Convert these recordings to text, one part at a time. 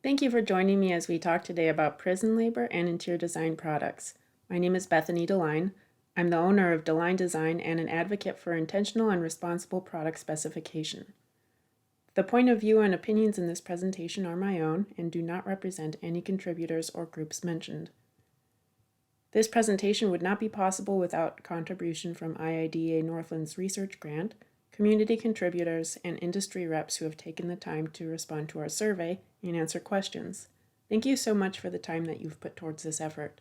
Thank you for joining me as we talk today about prison labor and interior design products. My name is Bethany DeLine. I'm the owner of DeLine Design and an advocate for intentional and responsible product specification. The point of view and opinions in this presentation are my own and do not represent any contributors or groups mentioned. This presentation would not be possible without contribution from IIDA Northland's research grant, community contributors, and industry reps who have taken the time to respond to our survey and answer questions. Thank you so much for the time that you've put towards this effort.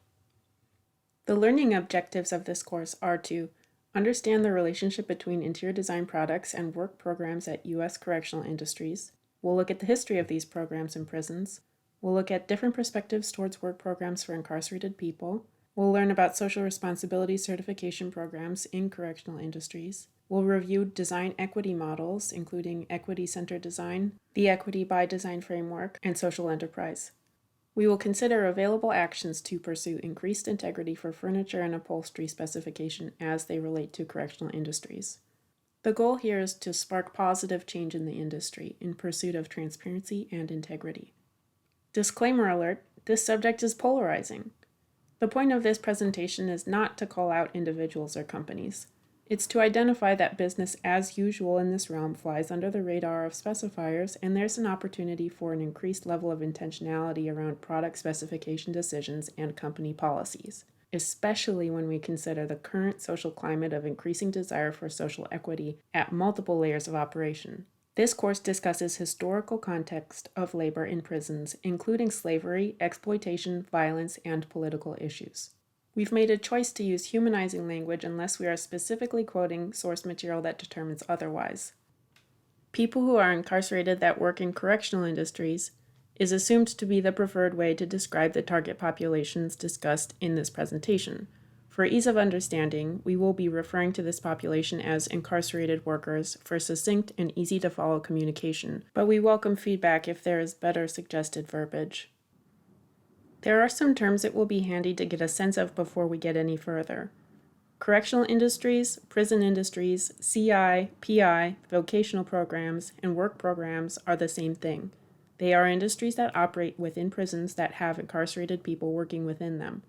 The learning objectives of this course are to understand the relationship between interior design products and work programs at U.S. correctional industries. We'll look at the history of these programs in prisons. We'll look at different perspectives towards work programs for incarcerated people. We'll learn about social responsibility certification programs in correctional industries. We'll review design equity models, including equity-centered design, the equity by design framework, and social enterprise. We will consider available actions to pursue increased integrity for furniture and upholstery specification as they relate to correctional industries. The goal here is to spark positive change in the industry in pursuit of transparency and integrity. Disclaimer alert, this subject is polarizing. The point of this presentation is not to call out individuals or companies. It's to identify that business as usual in this realm flies under the radar of specifiers, and there's an opportunity for an increased level of intentionality around product specification decisions and company policies, especially when we consider the current social climate of increasing desire for social equity at multiple layers of operation. This course discusses historical context of labor in prisons, including slavery, exploitation, violence, and political issues. We've made a choice to use humanizing language unless we are specifically quoting source material that determines otherwise. People who are incarcerated that work in correctional industries is assumed to be the preferred way to describe the target populations discussed in this presentation. For ease of understanding, we will be referring to this population as incarcerated workers for succinct and easy-to-follow communication, but we welcome feedback if there is better suggested verbiage. There are some terms it will be handy to get a sense of before we get any further. Correctional industries, prison industries, CI, PI, vocational programs, and work programs are the same thing. They are industries that operate within prisons that have incarcerated people working within them.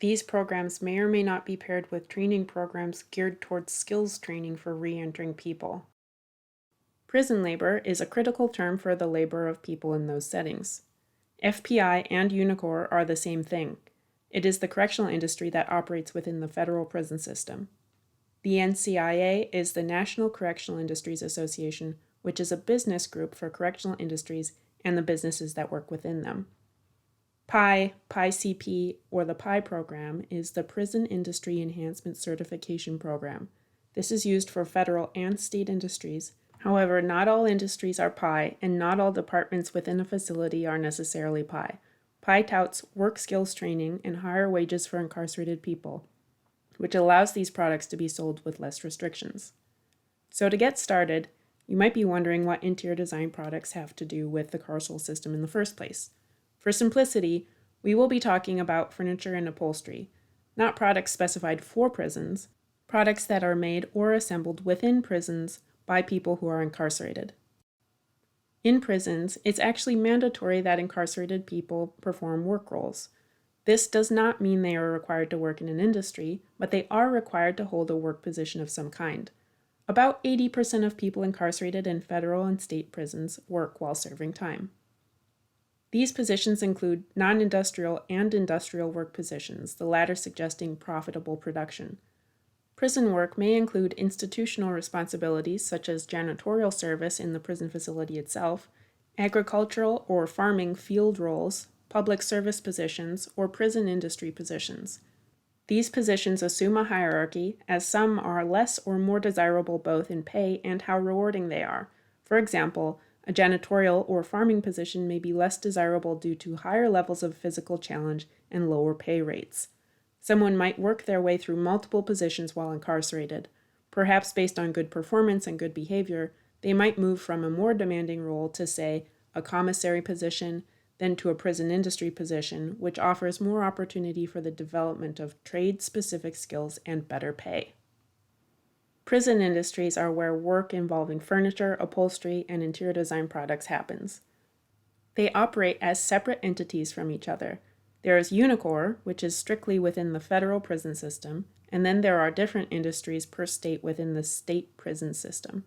These programs may or may not be paired with training programs geared towards skills training for re-entering people. Prison labor is a critical term for the labor of people in those settings. FPI and Unicor are the same thing. It is the correctional industry that operates within the federal prison system. The NCIA is the National Correctional Industries Association, which is a business group for correctional industries and the businesses that work within them. PI-CP, or the PI program, is the Prison Industry Enhancement Certification Program. This is used for federal and state industries. However, not all industries are PI, and not all departments within a facility are necessarily PI. PI touts work skills training and higher wages for incarcerated people, which allows these products to be sold with less restrictions. So to get started, you might be wondering what interior design products have to do with the carceral system in the first place. For simplicity, we will be talking about furniture and upholstery, not products specified for prisons, products that are made or assembled within prisons by people who are incarcerated. In prisons, it's actually mandatory that incarcerated people perform work roles. This does not mean they are required to work in an industry, but they are required to hold a work position of some kind. About 80% of people incarcerated in federal and state prisons work while serving time. These positions include non-industrial and industrial work positions, the latter suggesting profitable production. Prison work may include institutional responsibilities such as janitorial service in the prison facility itself, agricultural or farming field roles, public service positions, or prison industry positions. These positions assume a hierarchy, as some are less or more desirable both in pay and how rewarding they are. For example, a janitorial or farming position may be less desirable due to higher levels of physical challenge and lower pay rates. Someone might work their way through multiple positions while incarcerated. Perhaps based on good performance and good behavior, they might move from a more demanding role to, say, a commissary position, then to a prison industry position, which offers more opportunity for the development of trade-specific skills and better pay. Prison industries are where work involving furniture, upholstery, and interior design products happens. They operate as separate entities from each other. There is Unicor, which is strictly within the federal prison system, and then there are different industries per state within the state prison system.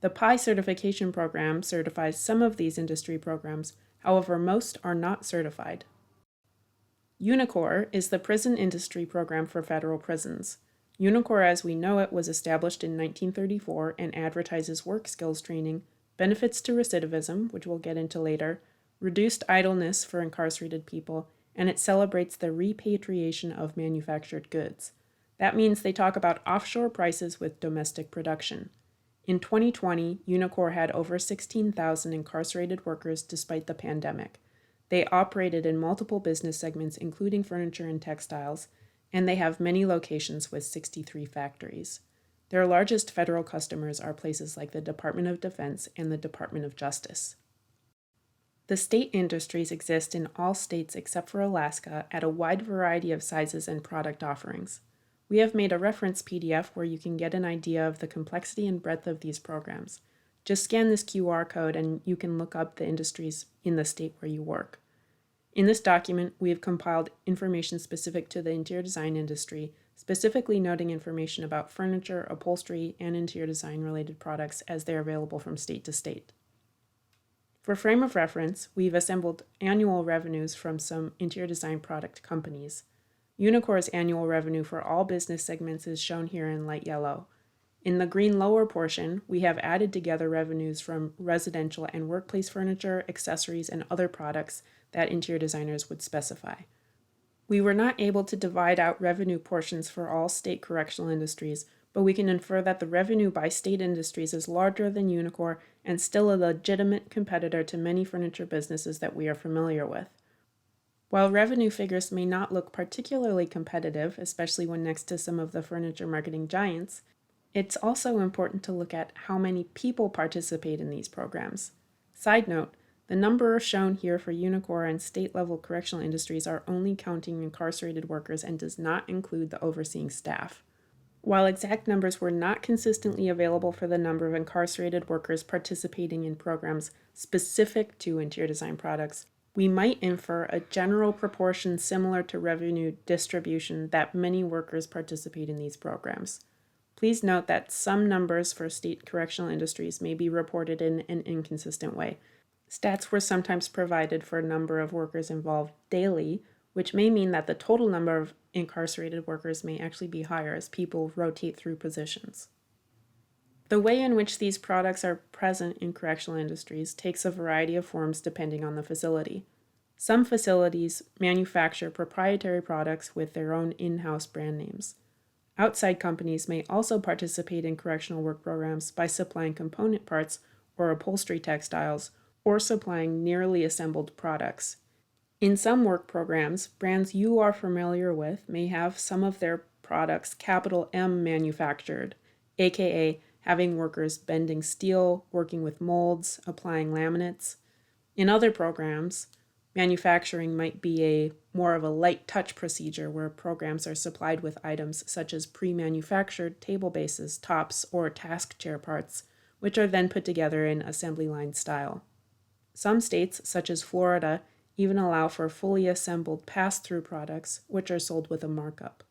The PI certification program certifies some of these industry programs, however, most are not certified. Unicor is the prison industry program for federal prisons. Unicor as we know it was established in 1934 and advertises work skills training, benefits to recidivism, which we'll get into later, reduced idleness for incarcerated people, and it celebrates the repatriation of manufactured goods. That means they talk about offshore prices with domestic production. In 2020, Unicor had over 16,000 incarcerated workers despite the pandemic. They operated in multiple business segments, including furniture and textiles, and they have many locations with 63 factories. Their largest federal customers are places like the Department of Defense and the Department of Justice. The state industries exist in all states except for Alaska at a wide variety of sizes and product offerings. We have made a reference PDF where you can get an idea of the complexity and breadth of these programs. Just scan this QR code and you can look up the industries in the state where you work. In this document, we have compiled information specific to the interior design industry, specifically noting information about furniture, upholstery, and interior design related products as they are available from state to state. For frame of reference, we've assembled annual revenues from some interior design product companies. Unicor's annual revenue for all business segments is shown here in light yellow. In the green lower portion, we have added together revenues from residential and workplace furniture, accessories, and other products that interior designers would specify. We were not able to divide out revenue portions for all state correctional industries, but we can infer that the revenue by state industries is larger than Unicor and still a legitimate competitor to many furniture businesses that we are familiar with. While revenue figures may not look particularly competitive, especially when next to some of the furniture marketing giants, it's also important to look at how many people participate in these programs. Side note, the number shown here for Unicor and state-level correctional industries are only counting incarcerated workers and does not include the overseeing staff. While exact numbers were not consistently available for the number of incarcerated workers participating in programs specific to interior design products, we might infer a general proportion similar to revenue distribution that many workers participate in these programs. Please note that some numbers for state correctional industries may be reported in an inconsistent way. Stats were sometimes provided for a number of workers involved daily, which may mean that the total number of incarcerated workers may actually be higher as people rotate through positions. The way in which these products are present in correctional industries takes a variety of forms depending on the facility. Some facilities manufacture proprietary products with their own in-house brand names. Outside companies may also participate in correctional work programs by supplying component parts or upholstery textiles or supplying nearly assembled products. In some work programs, brands you are familiar with may have some of their products capital M manufactured, aka having workers bending steel, working with molds, applying laminates. In other programs, manufacturing might be more of a light touch procedure where programs are supplied with items such as pre-manufactured table bases, tops, or task chair parts, which are then put together in assembly line style. Some states, such as Florida, even allow for fully assembled pass-through products, which are sold with a markup.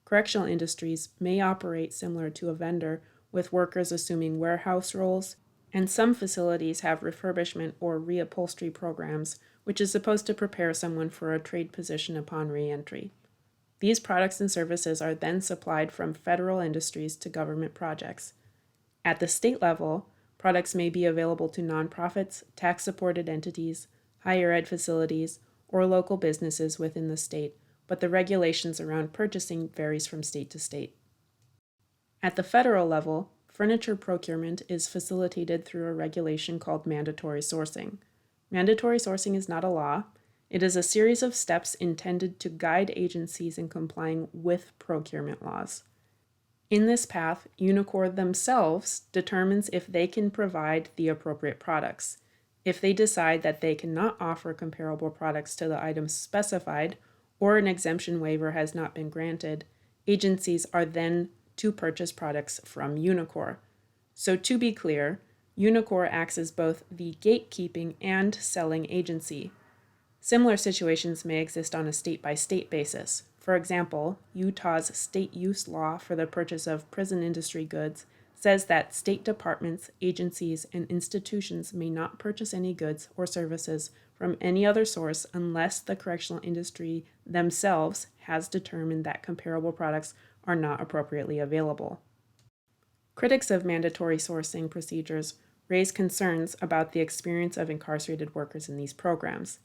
Correctional industries may operate similar to a vendor, with workers assuming warehouse roles, and some facilities have refurbishment or reupholstery programs, which is supposed to prepare someone for a trade position upon re-entry. These products and services are then supplied from federal industries to government projects. At the state level, products may be available to nonprofits, tax-supported entities, higher ed facilities, or local businesses within the state, but the regulations around purchasing varies from state to state. At the federal level, furniture procurement is facilitated through a regulation called mandatory sourcing. Mandatory sourcing is not a law. It is a series of steps intended to guide agencies in complying with procurement laws. In this path, Unicor themselves determines if they can provide the appropriate products. If they decide that they cannot offer comparable products to the items specified, or an exemption waiver has not been granted, agencies are then to purchase products from Unicor. So to be clear, Unicor acts as both the gatekeeping and selling agency. Similar situations may exist on a state-by-state basis. For example, Utah's state use law for the purchase of prison industry goods says that state departments, agencies, and institutions may not purchase any goods or services from any other source unless the correctional industry themselves has determined that comparable products are not appropriately available. Critics of mandatory sourcing procedures raise concerns about the experience of incarcerated workers in these programs.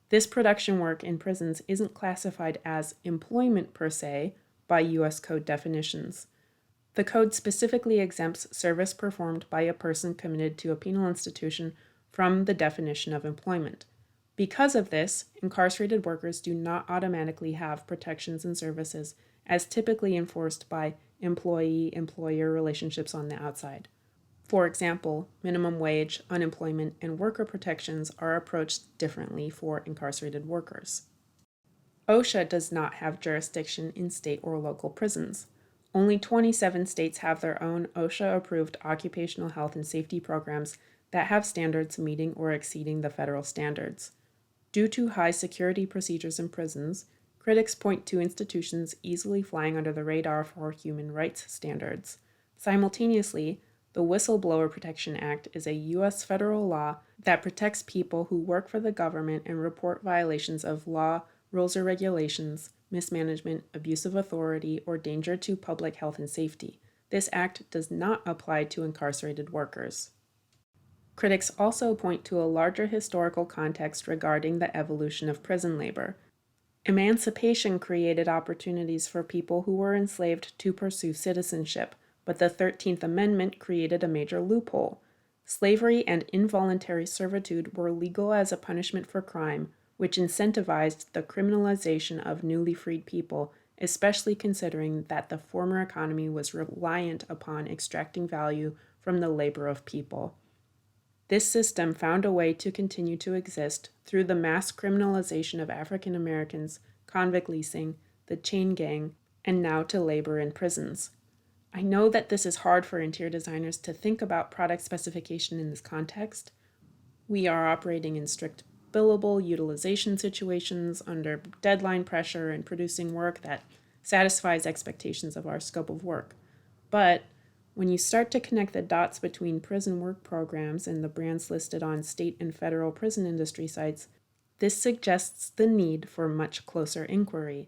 This production work in prisons isn't classified as employment per se by U.S. Code definitions. The Code specifically exempts service performed by a person committed to a penal institution from the definition of employment. Because of this, incarcerated workers do not automatically have protections and services as typically enforced by employee-employer relationships on the outside. For example, minimum wage, unemployment, and worker protections are approached differently for incarcerated workers. OSHA does not have jurisdiction in state or local prisons. Only 27 states have their own OSHA-approved occupational health and safety programs that have standards meeting or exceeding the federal standards. Due to high security procedures in prisons, critics point to institutions easily flying under the radar for human rights standards. Simultaneously, the Whistleblower Protection Act is a U.S. federal law that protects people who work for the government and report violations of law, rules or regulations, mismanagement, abuse of authority, or danger to public health and safety. This act does not apply to incarcerated workers. Critics also point to a larger historical context regarding the evolution of prison labor. Emancipation created opportunities for people who were enslaved to pursue citizenship, but the 13th Amendment created a major loophole. Slavery and involuntary servitude were legal as a punishment for crime, which incentivized the criminalization of newly freed people, especially considering that the former economy was reliant upon extracting value from the labor of people. This system found a way to continue to exist through the mass criminalization of African Americans, convict leasing, the chain gang, and now to labor in prisons. I know that this is hard for interior designers to think about product specification in this context. We are operating in strict billable utilization situations under deadline pressure and producing work that satisfies expectations of our scope of work. But when you start to connect the dots between prison work programs and the brands listed on state and federal prison industry sites, this suggests the need for much closer inquiry.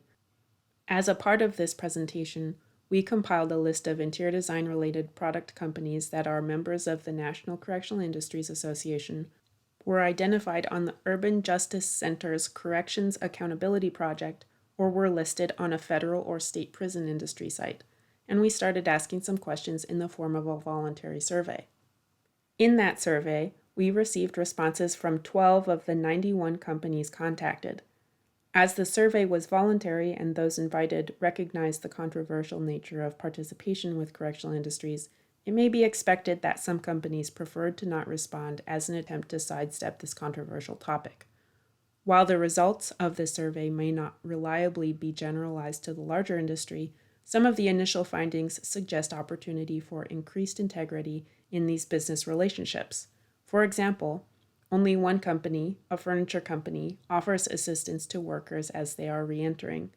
As a part of this presentation, we compiled a list of interior design-related product companies that are members of the National Correctional Industries Association, were identified on the Urban Justice Center's Corrections Accountability Project, or were listed on a federal or state prison industry site, and we started asking some questions in the form of a voluntary survey. In that survey, we received responses from 12 of the 91 companies contacted. As the survey was voluntary and those invited recognized the controversial nature of participation with correctional industries, it may be expected that some companies preferred to not respond as an attempt to sidestep this controversial topic. While the results of this survey may not reliably be generalized to the larger industry, some of the initial findings suggest opportunity for increased integrity in these business relationships. For example, only one company, a furniture company, offers assistance to workers as they are re-entering,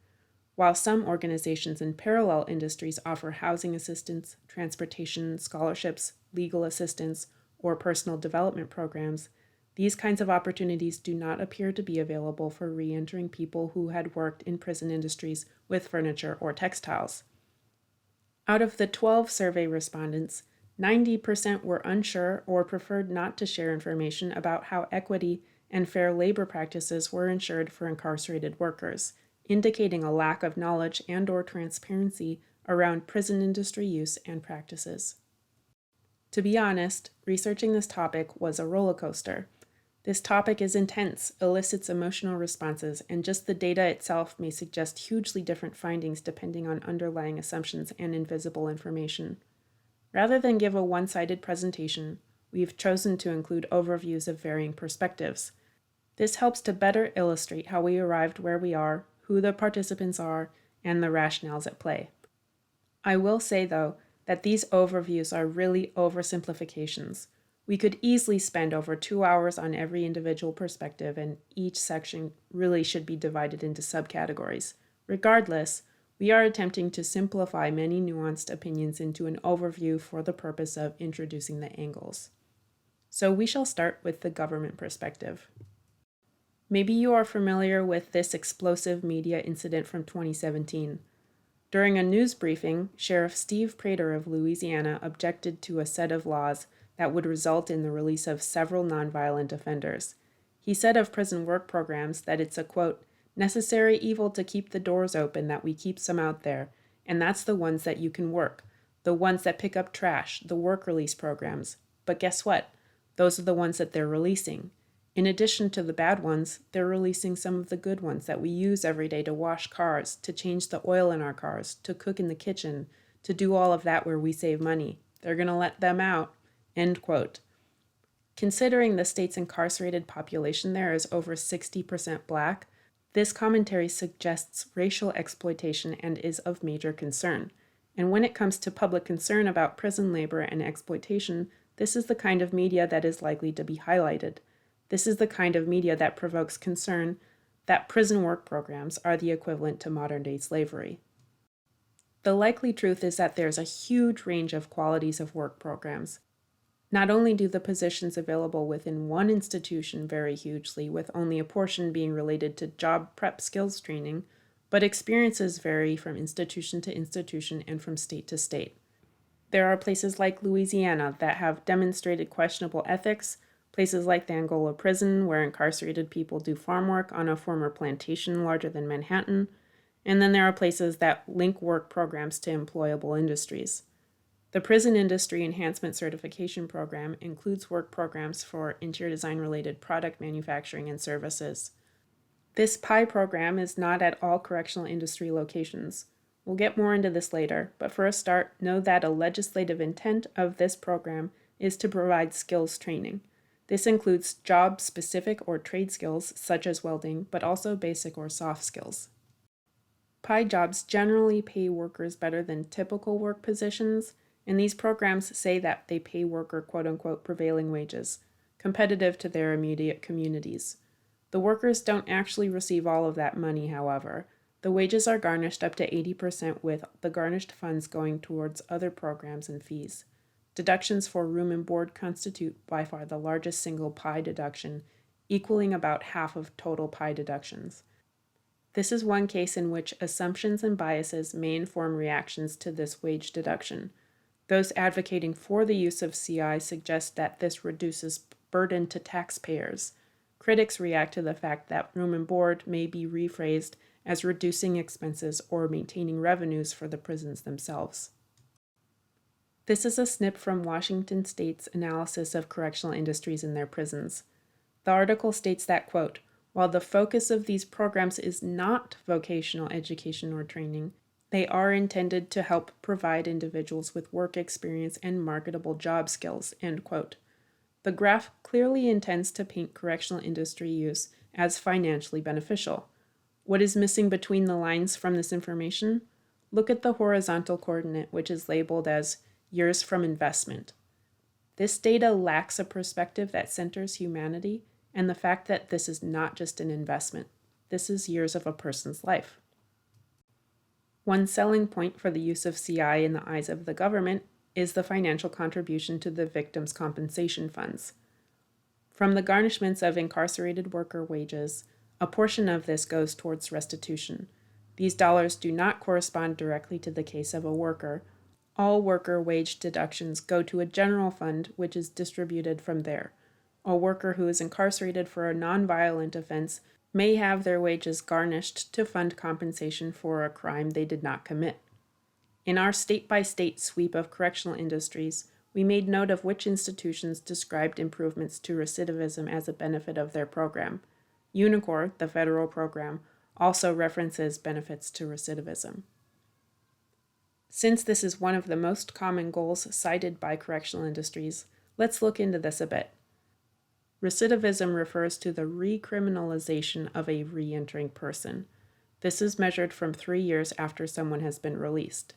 while some organizations in parallel industries offer housing assistance, transportation, scholarships, legal assistance, or personal development programs. These kinds of opportunities do not appear to be available for re-entering people who had worked in prison industries with furniture or textiles. Out of the 12 survey respondents, 90% were unsure or preferred not to share information about how equity and fair labor practices were ensured for incarcerated workers, indicating a lack of knowledge and/or transparency around prison industry use and practices. To be honest, researching this topic was a roller coaster. This topic is intense, elicits emotional responses, and just the data itself may suggest hugely different findings depending on underlying assumptions and invisible information. Rather than give a one-sided presentation, we've chosen to include overviews of varying perspectives. This helps to better illustrate how we arrived where we are, who the participants are, and the rationales at play. I will say, though, that these overviews are really oversimplifications. We could easily spend over 2 hours on every individual perspective, and each section really should be divided into subcategories. Regardless, we are attempting to simplify many nuanced opinions into an overview for the purpose of introducing the angles. So we shall start with the government perspective. Maybe you are familiar with this explosive media incident from 2017. During a news briefing, Sheriff Steve Prater of Louisiana objected to a set of laws that would result in the release of several nonviolent offenders. He said of prison work programs that it's a, quote, necessary evil to keep the doors open that we keep some out there, and that's the ones that you can work, the ones that pick up trash, the work release programs. But guess what? Those are the ones that they're releasing. In addition to the bad ones, they're releasing some of the good ones that we use every day to wash cars, to change the oil in our cars, to cook in the kitchen, to do all of that where we save money. They're going to let them out. End quote. Considering the state's incarcerated population there is over 60% Black, this commentary suggests racial exploitation and is of major concern. And when it comes to public concern about prison labor and exploitation, this is the kind of media that is likely to be highlighted. This is the kind of media that provokes concern that prison work programs are the equivalent to modern-day slavery. The likely truth is that there's a huge range of qualities of work programs. Not only do the positions available within one institution vary hugely, with only a portion being related to job prep skills training, but experiences vary from institution to institution and from state to state. There are places like Louisiana that have demonstrated questionable ethics, places like the Angola prison, where incarcerated people do farm work on a former plantation larger than Manhattan, and then there are places that link work programs to employable industries. The Prison Industry Enhancement Certification Program includes work programs for interior design-related product manufacturing and services. This PI program is not at all correctional industry locations. We'll get more into this later, but for a start, know that a legislative intent of this program is to provide skills training. This includes job-specific or trade skills, such as welding, but also basic or soft skills. PI jobs generally pay workers better than typical work positions, and these programs say that they pay worker quote-unquote prevailing wages, competitive to their immediate communities. The workers don't actually receive all of that money, however. The wages are garnished up to 80%, with the garnished funds going towards other programs and fees. Deductions for room and board constitute by far the largest single PI deduction, equaling about half of total PI deductions. This is one case in which assumptions and biases may inform reactions to this wage deduction. Those advocating for the use of CI suggest that this reduces burden to taxpayers. Critics react to the fact that room and board may be rephrased as reducing expenses or maintaining revenues for the prisons themselves. This is a snip from Washington State's analysis of correctional industries in their prisons. The article states that, quote, while the focus of these programs is not vocational education or training, they are intended to help provide individuals with work experience and marketable job skills, end quote. The graph clearly intends to paint correctional industry use as financially beneficial. What is missing between the lines from this information? Look at the horizontal coordinate, which is labeled as years from investment. This data lacks a perspective that centers humanity and the fact that this is not just an investment. This is years of a person's life. One selling point for the use of CI in the eyes of the government is the financial contribution to the victims' compensation funds. From the garnishments of incarcerated worker wages, a portion of this goes towards restitution. These dollars do not correspond directly to the case of a worker. All worker wage deductions go to a general fund, which is distributed from there. A worker who is incarcerated for a nonviolent offense may have their wages garnished to fund compensation for a crime they did not commit. In our state-by-state sweep of correctional industries, we made note of which institutions described improvements to recidivism as a benefit of their program. UNICOR, the federal program, also references benefits to recidivism. Since this is one of the most common goals cited by correctional industries, let's look into this a bit. Recidivism refers to the recriminalization of a re-entering person. This is measured from 3 years after someone has been released.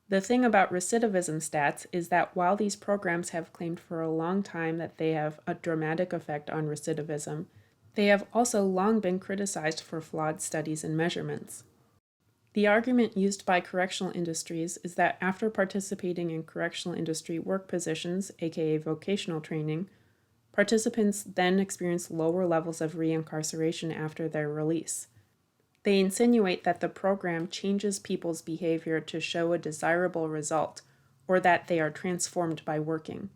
The thing about recidivism stats is that while these programs have claimed for a long time that they have a dramatic effect on recidivism, they have also long been criticized for flawed studies and measurements. The argument used by correctional industries is that after participating in correctional industry work positions, aka vocational training, participants then experience lower levels of reincarceration after their release. They insinuate that the program changes people's behavior to show a desirable result, or that they are transformed by working.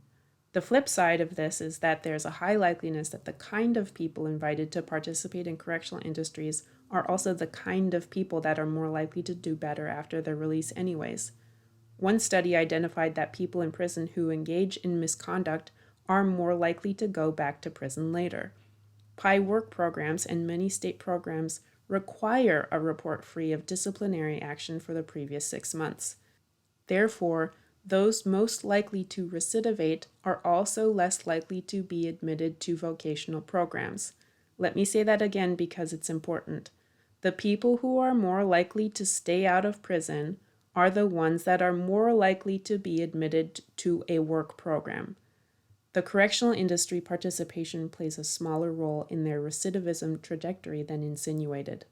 The flip side of this is that there's a high likeliness that the kind of people invited to participate in correctional industries are also the kind of people that are more likely to do better after their release anyways. One study identified that people in prison who engage in misconduct are more likely to go back to prison later. PI work programs and many state programs require a report free of disciplinary action for the previous 6 months. Therefore, those most likely to recidivate are also less likely to be admitted to vocational programs. Let me say that again because it's important. The people who are more likely to stay out of prison are the ones that are more likely to be admitted to a work program. The correctional industry participation plays a smaller role in their recidivism trajectory than insinuated.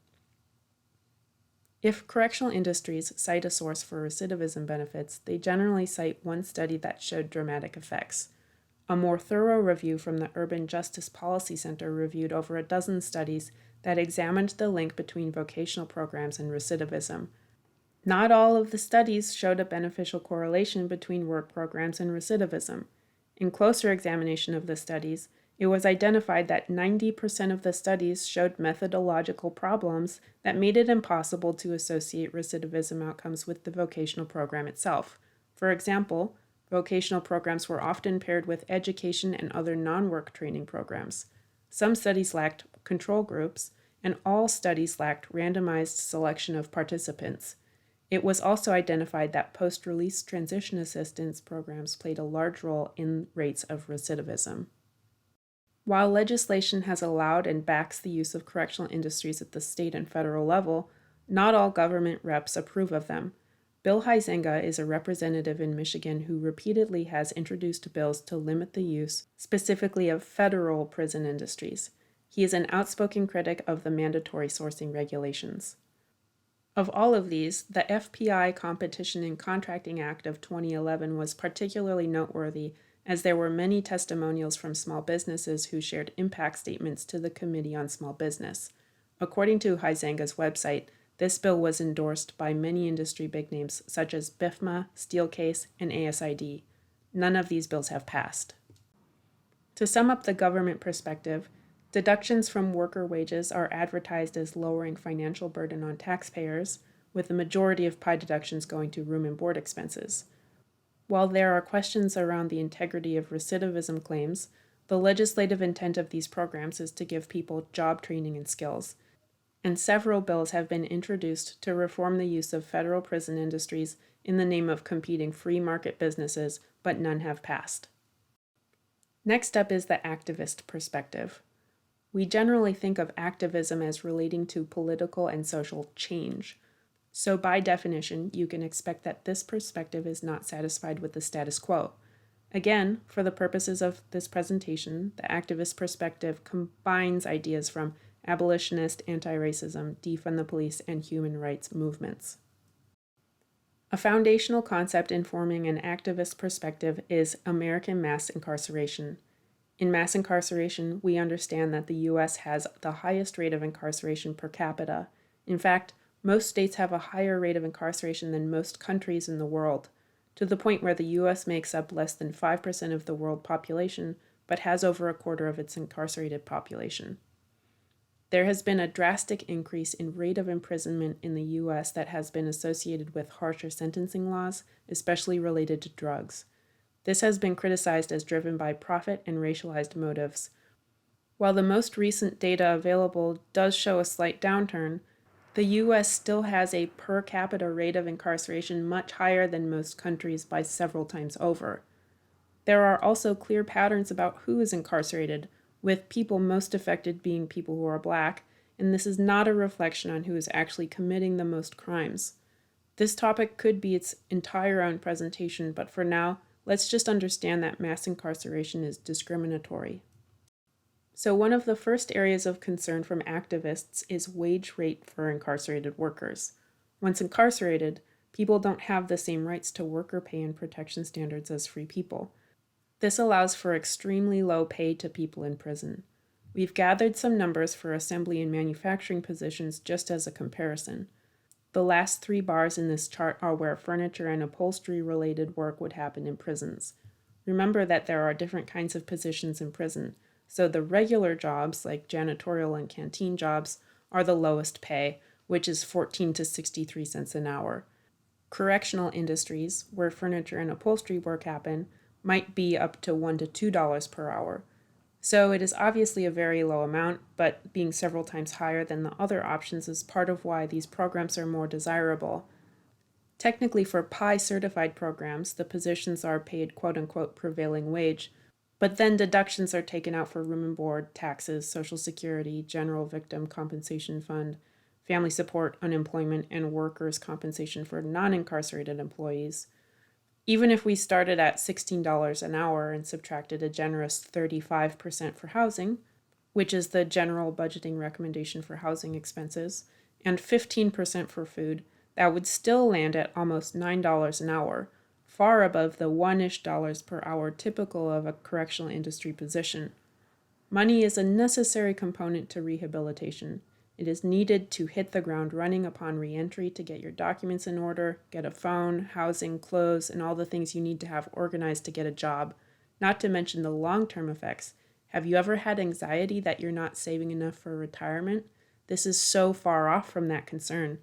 If correctional industries cite a source for recidivism benefits, they generally cite one study that showed dramatic effects. A more thorough review from the Urban Justice Policy Center reviewed over a dozen studies that examined the link between vocational programs and recidivism. Not all of the studies showed a beneficial correlation between work programs and recidivism. In closer examination of the studies, it was identified that 90% of the studies showed methodological problems that made it impossible to associate recidivism outcomes with the vocational program itself. For example, vocational programs were often paired with education and other non-work training programs. Some studies lacked control groups, and all studies lacked randomized selection of participants. It was also identified that post-release transition assistance programs played a large role in rates of recidivism. While legislation has allowed and backs the use of correctional industries at the state and federal level, not all government reps approve of them. Bill Huizenga is a representative in Michigan who repeatedly has introduced bills to limit the use, specifically of federal prison industries. He is an outspoken critic of the mandatory sourcing regulations. Of all of these, the FPI Competition and Contracting Act of 2011 was particularly noteworthy, as there were many testimonials from small businesses who shared impact statements to the Committee on Small Business. According to Huizenga's website, this bill was endorsed by many industry big names such as BIFMA, Steelcase, and ASID. None of these bills have passed. To sum up the government perspective, deductions from worker wages are advertised as lowering financial burden on taxpayers, with the majority of PI deductions going to room and board expenses. While there are questions around the integrity of recidivism claims, the legislative intent of these programs is to give people job training and skills, and several bills have been introduced to reform the use of federal prison industries in the name of competing free market businesses, but none have passed. Next up is the activist perspective. We generally think of activism as relating to political and social change. So by definition, you can expect that this perspective is not satisfied with the status quo. Again, for the purposes of this presentation, the activist perspective combines ideas from abolitionist, anti-racism, defund the police, and human rights movements. A foundational concept informing an activist perspective is American mass incarceration. In mass incarceration, we understand that the U.S. has the highest rate of incarceration per capita. In fact, most states have a higher rate of incarceration than most countries in the world, to the point where the U.S. makes up less than 5% of the world population, but has over a quarter of its incarcerated population. There has been a drastic increase in rate of imprisonment in the U.S. that has been associated with harsher sentencing laws, especially related to drugs. This has been criticized as driven by profit and racialized motives. While the most recent data available does show a slight downturn, the U.S. still has a per capita rate of incarceration much higher than most countries by several times over. There are also clear patterns about who is incarcerated, with people most affected being people who are Black, and this is not a reflection on who is actually committing the most crimes. This topic could be its entire own presentation, but for now, let's just understand that mass incarceration is discriminatory. So one of the first areas of concern from activists is wage rate for incarcerated workers. Once incarcerated, people don't have the same rights to worker pay and protection standards as free people. This allows for extremely low pay to people in prison. We've gathered some numbers for assembly and manufacturing positions just as a comparison. The last 3 bars in this chart are where furniture and upholstery related work would happen in prisons. Remember that there are different kinds of positions in prison, so the regular jobs, like janitorial and canteen jobs, are the lowest pay, which is 14 to 63 cents an hour. Correctional industries, where furniture and upholstery work happen, might be up to $1 to $2 per hour. So it is obviously a very low amount, but being several times higher than the other options is part of why these programs are more desirable. Technically, for PI certified programs, the positions are paid quote-unquote prevailing wage, but then deductions are taken out for room and board, taxes, Social Security, General Victim Compensation Fund, family support, unemployment, and workers' compensation for non-incarcerated employees. Even if we started at $16 an hour and subtracted a generous 35% for housing, which is the general budgeting recommendation for housing expenses, and 15% for food, that would still land at almost $9 an hour, far above the $1-ish per hour typical of a correctional industry position. Money is a necessary component to rehabilitation. It is needed to hit the ground running upon re-entry to get your documents in order, get a phone, housing, clothes, and all the things you need to have organized to get a job, not to mention the long-term effects. Have you ever had anxiety that you're not saving enough for retirement? This is so far off from that concern.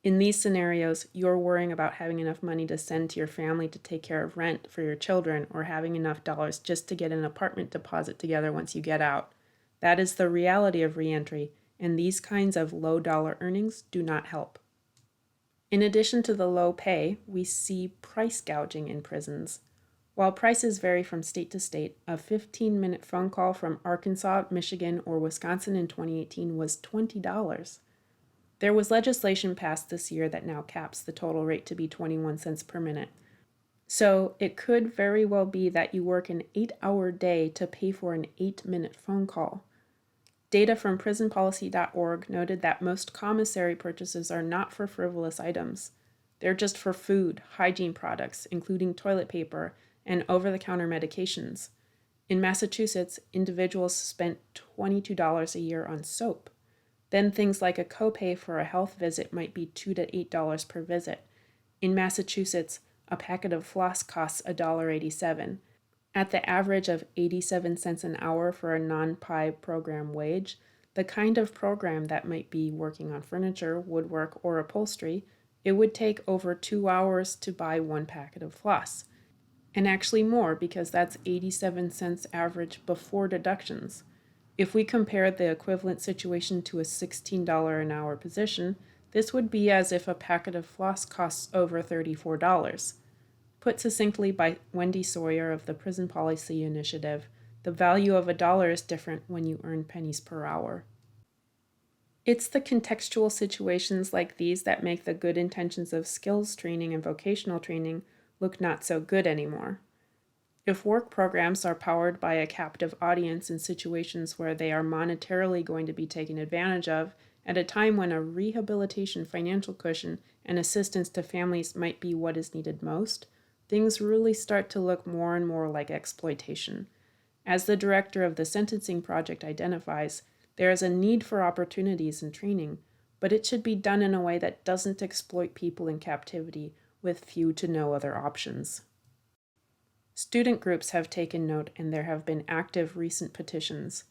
In these scenarios, you're worrying about having enough money to send to your family to take care of rent for your children or having enough dollars just to get an apartment deposit together once you get out. That is the reality of re-entry, and these kinds of low-dollar earnings do not help. In addition to the low pay, we see price gouging in prisons. While prices vary from state to state, a 15-minute phone call from Arkansas, Michigan, or Wisconsin in 2018 was $20. There was legislation passed this year that now caps the total rate to be 21 cents per minute. So it could very well be that you work an 8-hour day to pay for an 8-minute phone call. Data from prisonpolicy.org noted that most commissary purchases are not for frivolous items. They're just for food, hygiene products, including toilet paper, and over-the-counter medications. In Massachusetts, individuals spent $22 a year on soap. Then things like a copay for a health visit might be $2 to $8 per visit. In Massachusetts, a packet of floss costs $1.87. At the average of 87 cents an hour for a non-PI program wage, the kind of program that might be working on furniture, woodwork, or upholstery, it would take over 2 hours to buy 1 packet of floss. And actually more, because that's 87 cents average before deductions. If we compare the equivalent situation to a $16 an hour position, this would be as if a packet of floss costs over $34. Put succinctly by Wendy Sawyer of the Prison Policy Initiative, the value of $1 is different when you earn pennies per hour. It's the contextual situations like these that make the good intentions of skills training and vocational training look not so good anymore. If work programs are powered by a captive audience in situations where they are monetarily going to be taken advantage of, at a time when a rehabilitation financial cushion and assistance to families might be what is needed most, things really start to look more and more like exploitation. As the director of the Sentencing Project identifies, there is a need for opportunities and training, but it should be done in a way that doesn't exploit people in captivity with few to no other options. Student groups have taken note, and there have been active recent petitions.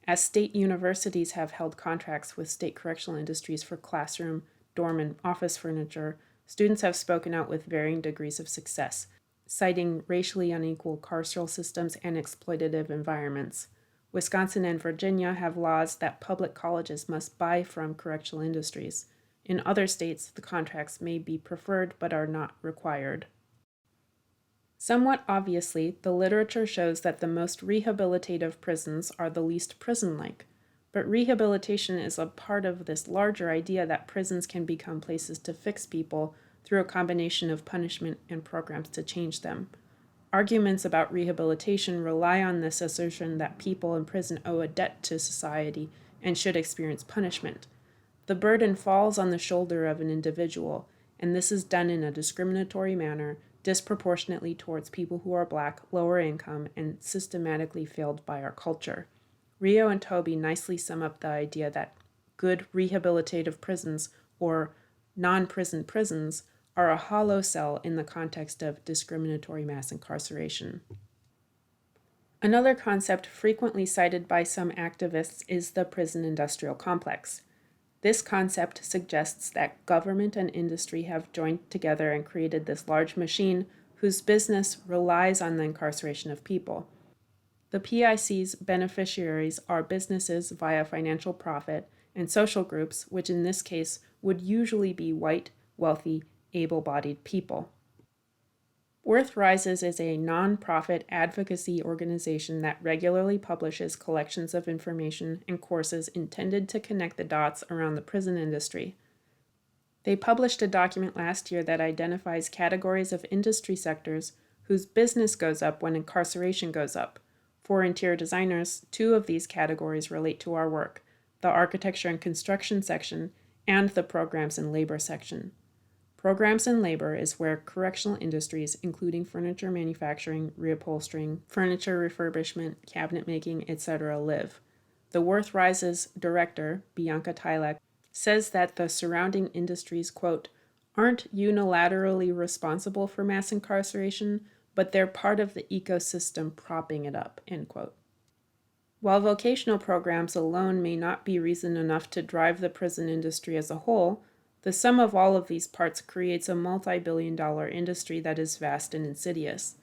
As state universities have held contracts with state correctional industries for classroom, dorm, and office furniture, students have spoken out with varying degrees of success, citing racially unequal carceral systems and exploitative environments. Wisconsin and Virginia have laws that public colleges must buy from correctional industries. In other states, the contracts may be preferred but are not required. Somewhat obviously, the literature shows that the most rehabilitative prisons are the least prison-like, but rehabilitation is a part of this larger idea that prisons can become places to fix people through a combination of punishment and programs to change them. Arguments about rehabilitation rely on this assertion that people in prison owe a debt to society and should experience punishment. The burden falls on the shoulder of an individual, and this is done in a discriminatory manner, disproportionately towards people who are Black, lower income, and systematically failed by our culture. Rio and Toby nicely sum up the idea that good rehabilitative prisons, or non-prison prisons, are a hollow sell in the context of discriminatory mass incarceration. Another concept frequently cited by some activists is the prison industrial complex. This concept suggests that government and industry have joined together and created this large machine whose business relies on the incarceration of people. The PIC's beneficiaries are businesses via financial profit and social groups, which in this case would usually be white, wealthy, able-bodied people. Worth Rises is a non-profit advocacy organization that regularly publishes collections of information and courses intended to connect the dots around the prison industry. They published a document last year that identifies categories of industry sectors whose business goes up when incarceration goes up. For interior designers, 2 of these categories relate to our work, the architecture and construction section and the programs and labor section. Programs and labor is where correctional industries, including furniture manufacturing, reupholstering, furniture refurbishment, cabinet making, etc., live. The Worth Rises director, Bianca Tylek, says that the surrounding industries, quote, aren't unilaterally responsible for mass incarceration, but they're part of the ecosystem propping it up, end quote. While vocational programs alone may not be reason enough to drive the prison industry as a whole, the sum of all of these parts creates a multi-billion-dollar industry that is vast and insidious.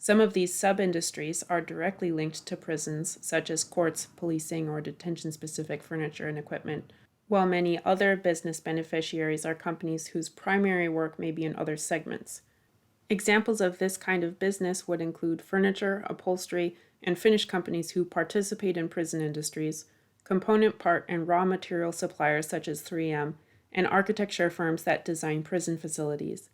Some of these sub-industries are directly linked to prisons, such as courts, policing, or detention-specific furniture and equipment, while many other business beneficiaries are companies whose primary work may be in other segments. Examples of this kind of business would include furniture, upholstery, and finish companies who participate in prison industries, component part and raw material suppliers such as 3M, and architecture firms that design prison facilities.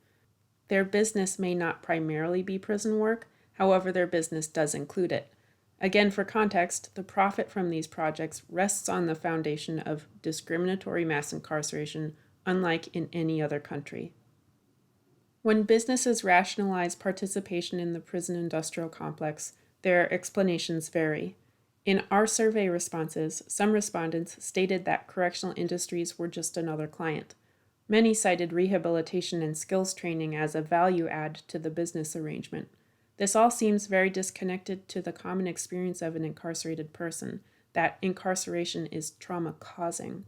Their business may not primarily be prison work, however, their business does include it. Again, for context, the profit from these projects rests on the foundation of discriminatory mass incarceration, unlike in any other country. When businesses rationalize participation in the prison industrial complex, their explanations vary. In our survey responses, some respondents stated that correctional industries were just another client. Many cited rehabilitation and skills training as a value add to the business arrangement. This all seems very disconnected to the common experience of an incarcerated person, that incarceration is trauma-causing.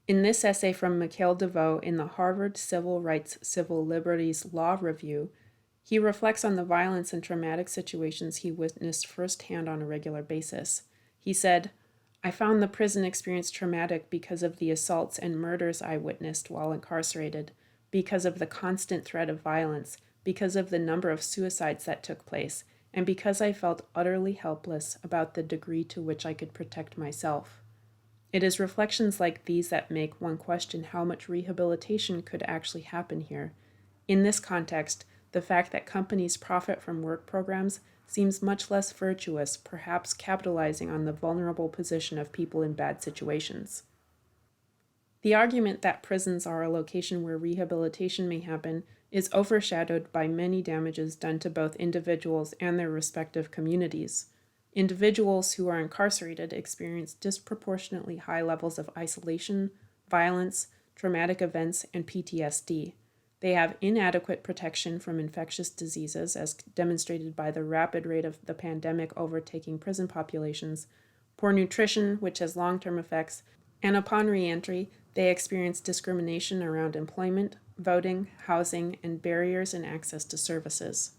In this essay from Mikhail DeVoe in the Harvard Civil Rights Civil Liberties Law Review, he reflects on the violence and traumatic situations he witnessed firsthand on a regular basis. He said, I found the prison experience traumatic because of the assaults and murders I witnessed while incarcerated, because of the constant threat of violence, because of the number of suicides that took place, and because I felt utterly helpless about the degree to which I could protect myself. It is reflections like these that make one question how much rehabilitation could actually happen here. In this context, the fact that companies profit from work programs seems much less virtuous, perhaps capitalizing on the vulnerable position of people in bad situations. The argument that prisons are a location where rehabilitation may happen is overshadowed by many damages done to both individuals and their respective communities. Individuals who are incarcerated experience disproportionately high levels of isolation, violence, traumatic events, and PTSD. They have inadequate protection from infectious diseases, as demonstrated by the rapid rate of the pandemic overtaking prison populations, poor nutrition, which has long-term effects, and upon re-entry, they experience discrimination around employment, voting, housing, and barriers in access to services.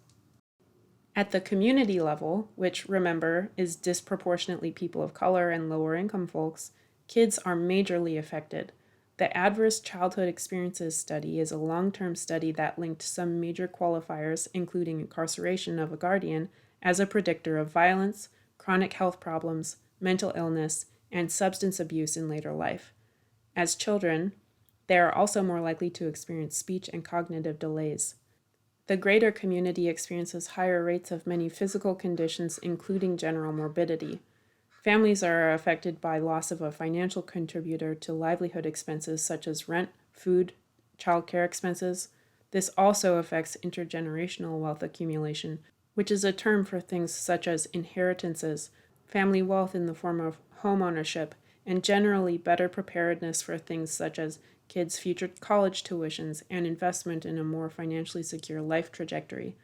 At the community level, which, remember, is disproportionately people of color and lower-income folks, kids are majorly affected. The Adverse Childhood Experiences Study is a long-term study that linked some major qualifiers, including incarceration of a guardian, as a predictor of violence, chronic health problems, mental illness, and substance abuse in later life. As children, They are also more likely to experience speech and cognitive delays. The greater community experiences higher rates of many physical conditions, including general morbidity. Families are affected by loss of a financial contributor to livelihood expenses such as rent, food, childcare expenses. This also affects intergenerational wealth accumulation, which is a term for things such as inheritances, family wealth in the form of home ownership, and generally better preparedness for things such as kids' future college tuitions and investment in a more financially secure life trajectory.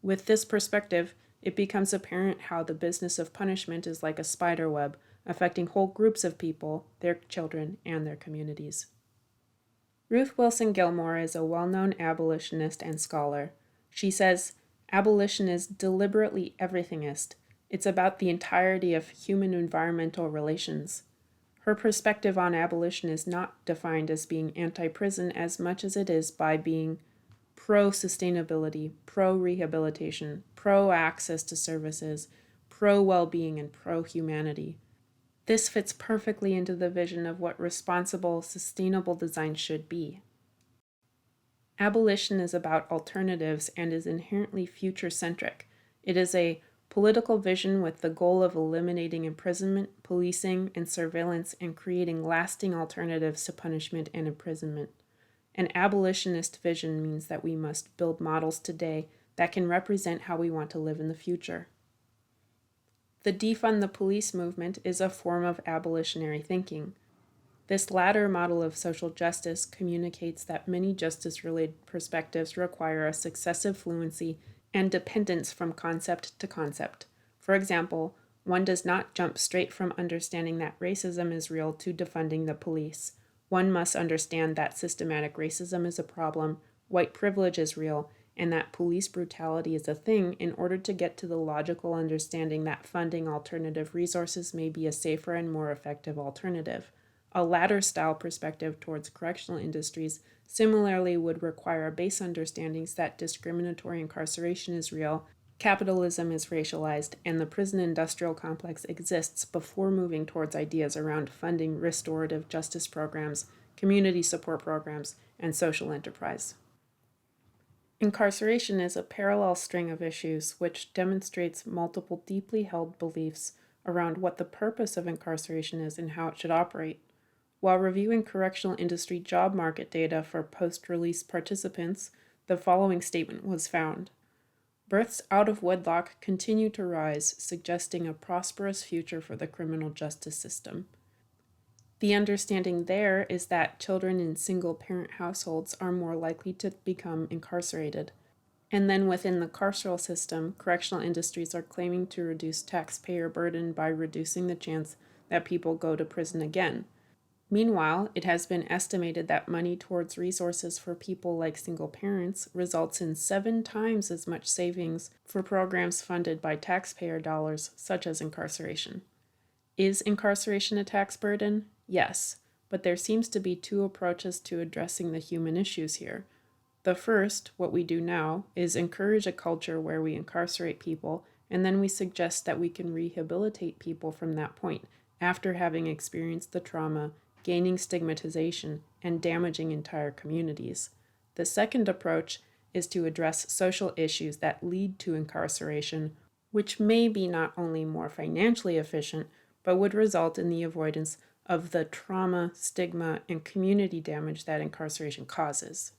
With this perspective, it becomes apparent how the business of punishment is like a spider web, affecting whole groups of people, their children, and their communities. Ruth Wilson Gilmore is a well-known abolitionist and scholar. She says, "Abolition is deliberately everythingist. It's about the entirety of human-environmental relations." Her perspective on abolition is not defined as being anti-prison as much as it is by being pro-sustainability, pro-rehabilitation, pro-access to services, pro-well-being, and pro-humanity. This fits perfectly into the vision of what responsible, sustainable design should be. Abolition is about alternatives and is inherently future-centric. It is a political vision with the goal of eliminating imprisonment, policing, and surveillance and creating lasting alternatives to punishment and imprisonment. An abolitionist vision means that we must build models today that can represent how we want to live in the future. The defund the police movement is a form of abolitionary thinking. This latter model of social justice communicates that many justice-related perspectives require a successive fluency and dependence from concept to concept. For example, one does not jump straight from understanding that racism is real to defunding the police. One must understand that systematic racism is a problem, white privilege is real, and that police brutality is a thing in order to get to the logical understanding that funding alternative resources may be a safer and more effective alternative. A latter-style perspective towards correctional industries similarly would require base understandings that discriminatory incarceration is real, capitalism is racialized, and the prison industrial complex exists before moving towards ideas around funding restorative justice programs, community support programs, and social enterprise. Incarceration is a parallel string of issues which demonstrates multiple deeply held beliefs around what the purpose of incarceration is and how it should operate. While reviewing correctional industry job market data for post-release participants, the following statement was found. Births out of wedlock continue to rise, suggesting a prosperous future for the criminal justice system. The understanding there is that children in single-parent households are more likely to become incarcerated. And then within the carceral system, correctional industries are claiming to reduce taxpayer burden by reducing the chance that people go to prison again. Meanwhile, it has been estimated that money towards resources for people like single parents results in 7 times as much savings for programs funded by taxpayer dollars, such as incarceration. Is incarceration a tax burden? Yes, but there seems to be 2 approaches to addressing the human issues here. The first, what we do now, is encourage a culture where we incarcerate people, and then we suggest that we can rehabilitate people from that point, after having experienced the trauma, gaining stigmatization, and damaging entire communities. The second approach is to address social issues that lead to incarceration, which may be not only more financially efficient, but would result in the avoidance of the trauma, stigma, and community damage that incarceration causes.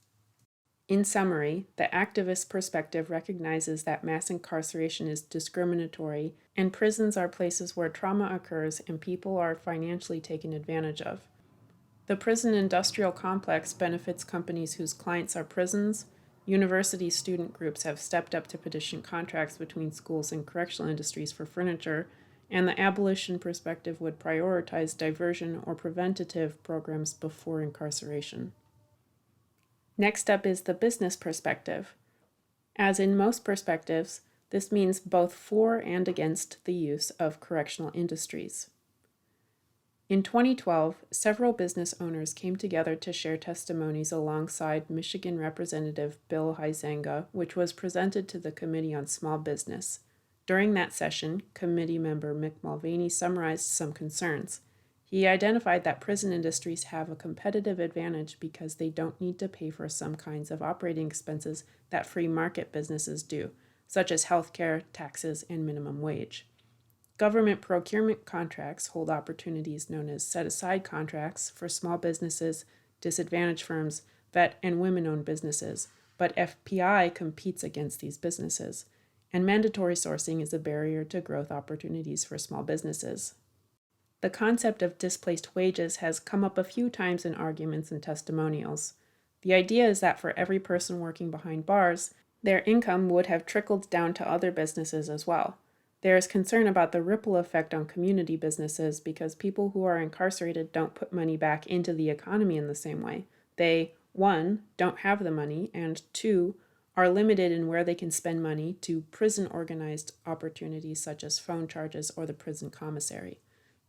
In summary, the activist perspective recognizes that mass incarceration is discriminatory, and prisons are places where trauma occurs and people are financially taken advantage of. The prison industrial complex benefits companies whose clients are prisons. University student groups have stepped up to petition contracts between schools and correctional industries for furniture, and the abolition perspective would prioritize diversion or preventative programs before incarceration. Next up is the business perspective. As in most perspectives, this means both for and against the use of correctional industries. In 2012, several business owners came together to share testimonies alongside Michigan Representative Bill Huizenga, which was presented to the Committee on Small Business. During that session, committee member Mick Mulvaney summarized some concerns. He identified that prison industries have a competitive advantage because they don't need to pay for some kinds of operating expenses that free market businesses do, such as healthcare, taxes, and minimum wage. Government procurement contracts hold opportunities known as set-aside contracts for small businesses, disadvantaged firms, vet and women-owned businesses, but FPI competes against these businesses, and mandatory sourcing is a barrier to growth opportunities for small businesses. The concept of displaced wages has come up a few times in arguments and testimonials. The idea is that for every person working behind bars, their income would have trickled down to other businesses as well. There is concern about the ripple effect on community businesses because people who are incarcerated don't put money back into the economy in the same way. They, 1, don't have the money, and 2, are limited in where they can spend money to prison-organized opportunities such as phone charges or the prison commissary.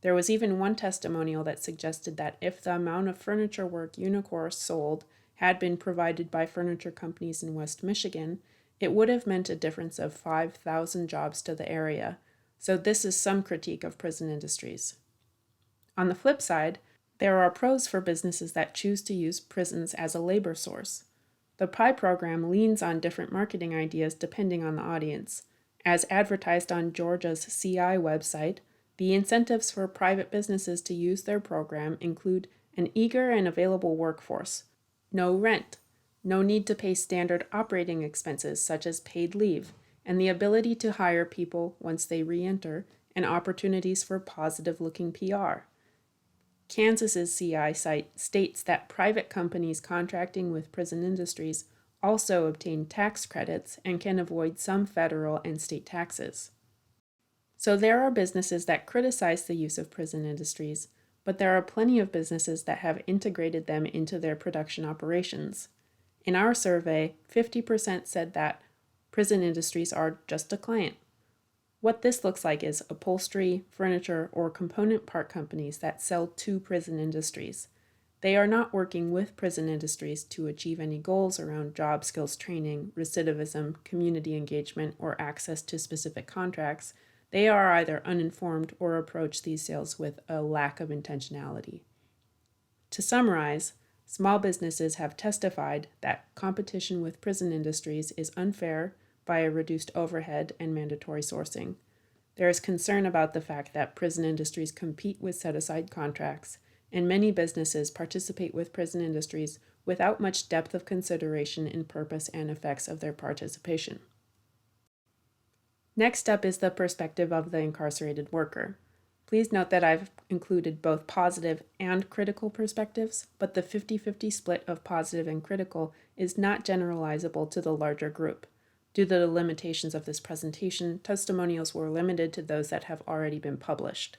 There was even one testimonial that suggested that if the amount of furniture work Unicor sold had been provided by furniture companies in West Michigan, it would have meant a difference of 5,000 jobs to the area. So this is some critique of prison industries. On the flip side, there are pros for businesses that choose to use prisons as a labor source. The PI program leans on different marketing ideas depending on the audience. As advertised on Georgia's CI website, the incentives for private businesses to use their program include an eager and available workforce, no rent, no need to pay standard operating expenses such as paid leave, and the ability to hire people once they re-enter, and opportunities for positive-looking PR. Kansas's CI site states that private companies contracting with prison industries also obtain tax credits and can avoid some federal and state taxes. So there are businesses that criticize the use of prison industries, but there are plenty of businesses that have integrated them into their production operations. In our survey, 50% said that prison industries are just a client. What this looks like is upholstery, furniture, or component part companies that sell to prison industries. They are not working with prison industries to achieve any goals around job skills training, recidivism, community engagement, or access to specific contracts. They are either uninformed or approach these sales with a lack of intentionality. To summarize, small businesses have testified that competition with prison industries is unfair by a reduced overhead and mandatory sourcing. There is concern about the fact that prison industries compete with set-aside contracts, and many businesses participate with prison industries without much depth of consideration in purpose and effects of their participation. Next up is the perspective of the incarcerated worker. Please note that I've included both positive and critical perspectives, but the 50-50 split of positive and critical is not generalizable to the larger group. Due to the limitations of this presentation, testimonials were limited to those that have already been published.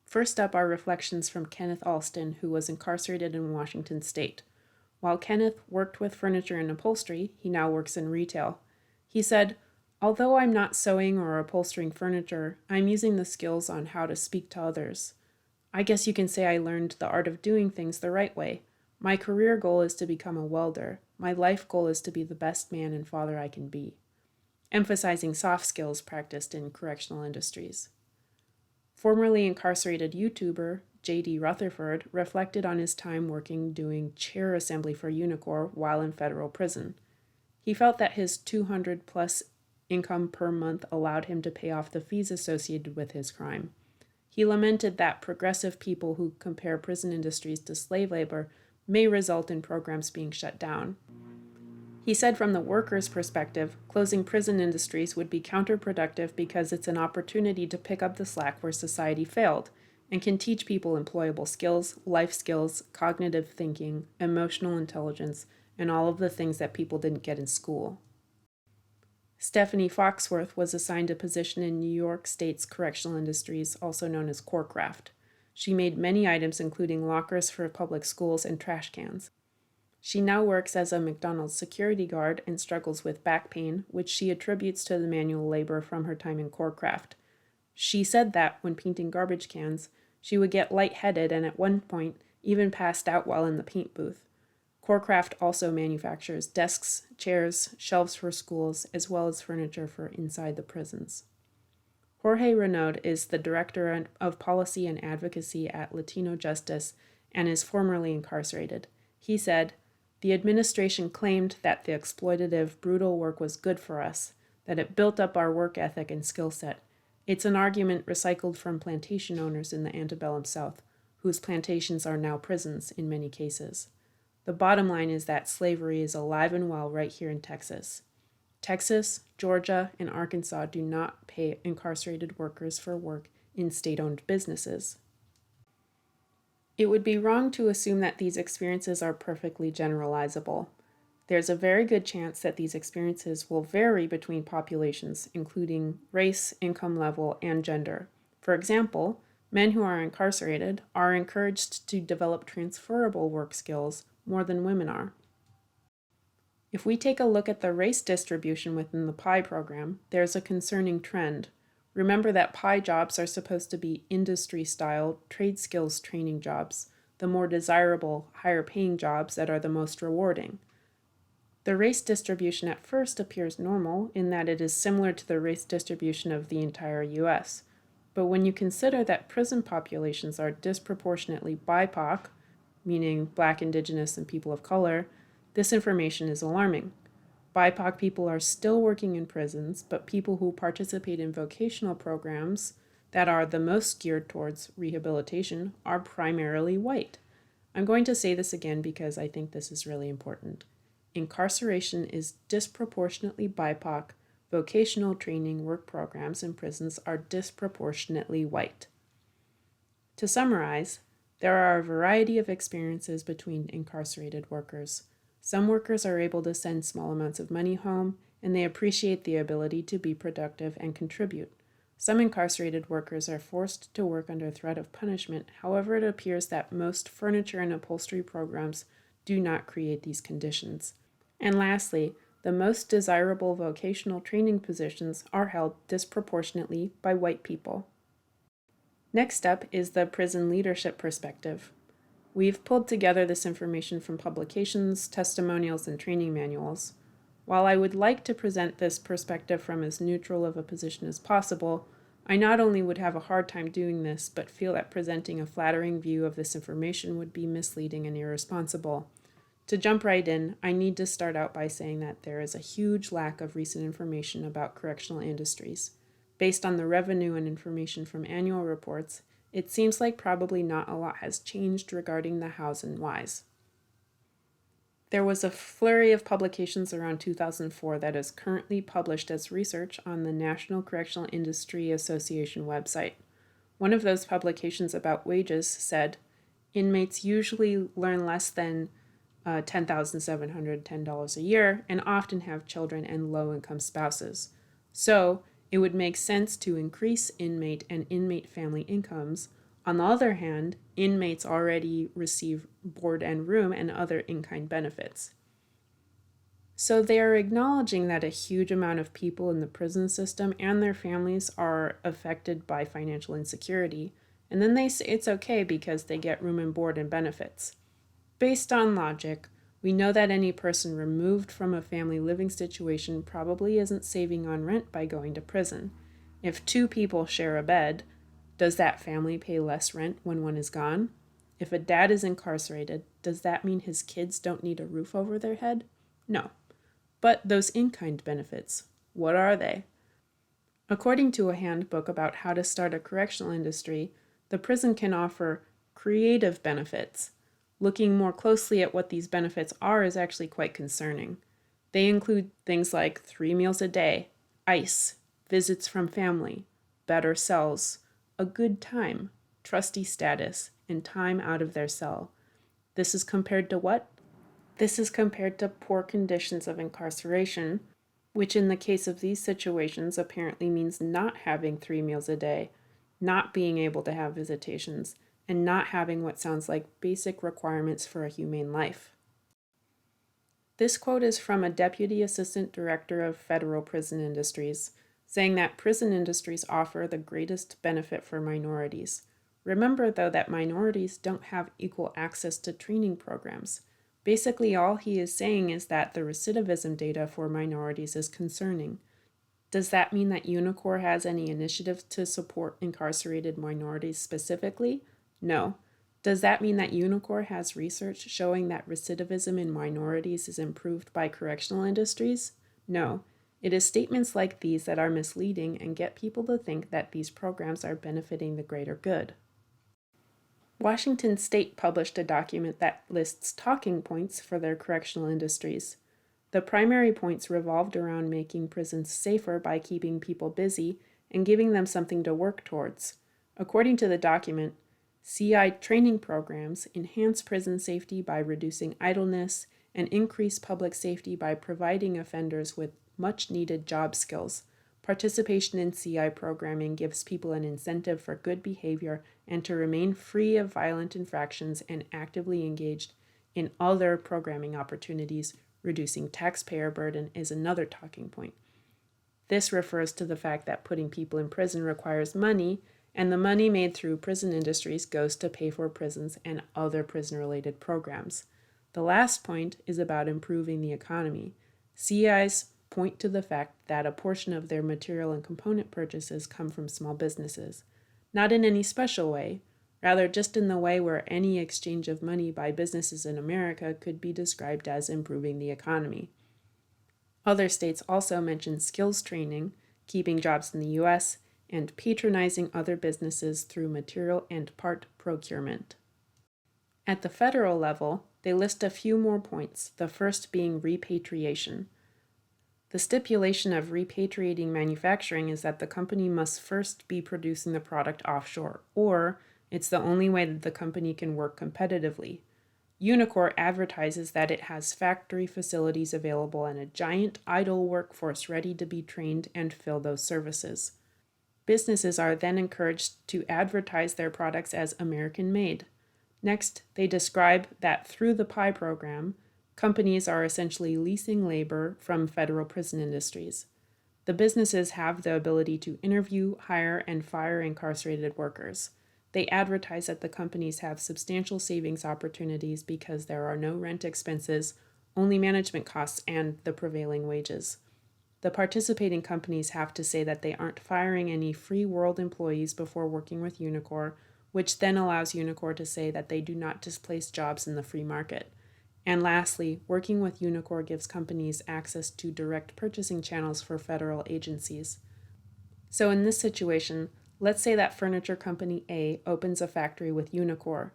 First up are reflections from Kenneth Alston, who was incarcerated in Washington State. While Kenneth worked with furniture and upholstery, he now works in retail. He said, "Although I'm not sewing or upholstering furniture, I'm using the skills on how to speak to others. I guess you can say I learned the art of doing things the right way. My career goal is to become a welder. My life goal is to be the best man and father I can be," emphasizing soft skills practiced in correctional industries. Formerly incarcerated YouTuber J.D. Rutherford reflected on his time working doing chair assembly for Unicor while in federal prison. He felt that his $200+ income per month allowed him to pay off the fees associated with his crime. He lamented that progressive people who compare prison industries to slave labor may result in programs being shut down. He said from the worker's perspective, closing prison industries would be counterproductive because it's an opportunity to pick up the slack where society failed and can teach people employable skills, life skills, cognitive thinking, emotional intelligence, and all of the things that people didn't get in school. Stephanie Foxworth was assigned a position in New York State's correctional industries, also known as Corecraft. She made many items including lockers for public schools and trash cans. She now works as a McDonald's security guard and struggles with back pain, which she attributes to the manual labor from her time in Corecraft. She said that, when painting garbage cans, she would get lightheaded and at one point even passed out while in the paint booth. Corecraft also manufactures desks, chairs, shelves for schools, as well as furniture for inside the prisons. Jorge Renaud is the Director of Policy and Advocacy at Latino Justice and is formerly incarcerated. He said, "The administration claimed that the exploitative, brutal work was good for us, that it built up our work ethic and skill set. It's an argument recycled from plantation owners in the antebellum South, whose plantations are now prisons in many cases. The bottom line is that slavery is alive and well right here in Texas. Texas, Georgia, and Arkansas do not pay incarcerated workers for work in state-owned businesses." It would be wrong to assume that these experiences are perfectly generalizable. There's a very good chance that these experiences will vary between populations, including race, income level, and gender. For example, men who are incarcerated are encouraged to develop transferable work skills more than women are. If we take a look at the race distribution within the PI program, there's a concerning trend. Remember that PI jobs are supposed to be industry-style, trade skills training jobs, the more desirable, higher-paying jobs that are the most rewarding. The race distribution at first appears normal in that it is similar to the race distribution of the entire U.S. But when you consider that prison populations are disproportionately BIPOC, meaning Black, Indigenous, and people of color, this information is alarming. BIPOC people are still working in prisons, but people who participate in vocational programs that are the most geared towards rehabilitation are primarily white. I'm going to say this again because I think this is really important. Incarceration is disproportionately BIPOC. Vocational training work programs in prisons are disproportionately white. To summarize, there are a variety of experiences between incarcerated workers. Some workers are able to send small amounts of money home, and they appreciate the ability to be productive and contribute. Some incarcerated workers are forced to work under threat of punishment. However, it appears that most furniture and upholstery programs do not create these conditions. And lastly, the most desirable vocational training positions are held disproportionately by white people. Next up is the prison leadership perspective. We've pulled together this information from publications, testimonials, and training manuals. While I would like to present this perspective from as neutral of a position as possible, I not only would have a hard time doing this, but feel that presenting a flattering view of this information would be misleading and irresponsible. To jump right in, I need to start out by saying that there is a huge lack of recent information about correctional industries. Based on the revenue and information from annual reports, it seems like probably not a lot has changed regarding the hows and whys. There was a flurry of publications around 2004 that is currently published as research on the National Correctional Industry Association website. One of those publications about wages said, "Inmates usually learn less than $10,710 a year and often have children and low-income spouses. So, it would make sense to increase inmate and inmate family incomes. On the other hand, inmates already receive board and room and other in-kind benefits." So they are acknowledging that a huge amount of people in the prison system and their families are affected by financial insecurity, and then they say it's okay because they get room and board and benefits. Based on logic, we know that any person removed from a family living situation probably isn't saving on rent by going to prison. If two people share a bed, does that family pay less rent when one is gone? If a dad is incarcerated, does that mean his kids don't need a roof over their head? No. But those in-kind benefits, what are they? According to a handbook about how to start a correctional industry, the prison can offer creative benefits. Looking more closely at what these benefits are is actually quite concerning. They include things like 3 meals a day, ice, visits from family, better cells, a good time, trustee status, and time out of their cell. This is compared to what? This is compared to poor conditions of incarceration, which in the case of these situations apparently means not having 3 meals a day, not being able to have visitations, and not having what sounds like basic requirements for a humane life. This quote is from a Deputy Assistant Director of Federal Prison Industries, saying that prison industries offer the greatest benefit for minorities. Remember, though, that minorities don't have equal access to training programs. Basically, all he is saying is that the recidivism data for minorities is concerning. Does that mean that Unicor has any initiatives to support incarcerated minorities specifically? No. Does that mean that Unicor has research showing that recidivism in minorities is improved by correctional industries? No. It is statements like these that are misleading and get people to think that these programs are benefiting the greater good. Washington State published a document that lists talking points for their correctional industries. The primary points revolved around making prisons safer by keeping people busy and giving them something to work towards. According to the document, CI training programs enhance prison safety by reducing idleness and increase public safety by providing offenders with much-needed job skills. Participation in CI programming gives people an incentive for good behavior and to remain free of violent infractions and actively engaged in other programming opportunities. Reducing taxpayer burden is another talking point. This refers to the fact that putting people in prison requires money, and the money made through prison industries goes to pay for prisons and other prison-related programs. The last point is about improving the economy. CIs point to the fact that a portion of their material and component purchases come from small businesses. Not in any special way, rather just in the way where any exchange of money by businesses in America could be described as improving the economy. Other states also mention skills training, keeping jobs in the U.S., and patronizing other businesses through material and part procurement. At the federal level, they list a few more points, the first being repatriation. The stipulation of repatriating manufacturing is that the company must first be producing the product offshore, or it's the only way that the company can work competitively. Unicor advertises that it has factory facilities available and a giant idle workforce ready to be trained and fill those services. Businesses are then encouraged to advertise their products as American-made. Next, they describe that through the PI program, companies are essentially leasing labor from federal prison industries. The businesses have the ability to interview, hire, and fire incarcerated workers. They advertise that the companies have substantial savings opportunities because there are no rent expenses, only management costs, and the prevailing wages. The participating companies have to say that they aren't firing any free world employees before working with Unicor, which then allows Unicor to say that they do not displace jobs in the free market. And lastly, working with Unicor gives companies access to direct purchasing channels for federal agencies. So in this situation, let's say that Furniture Company A opens a factory with Unicor.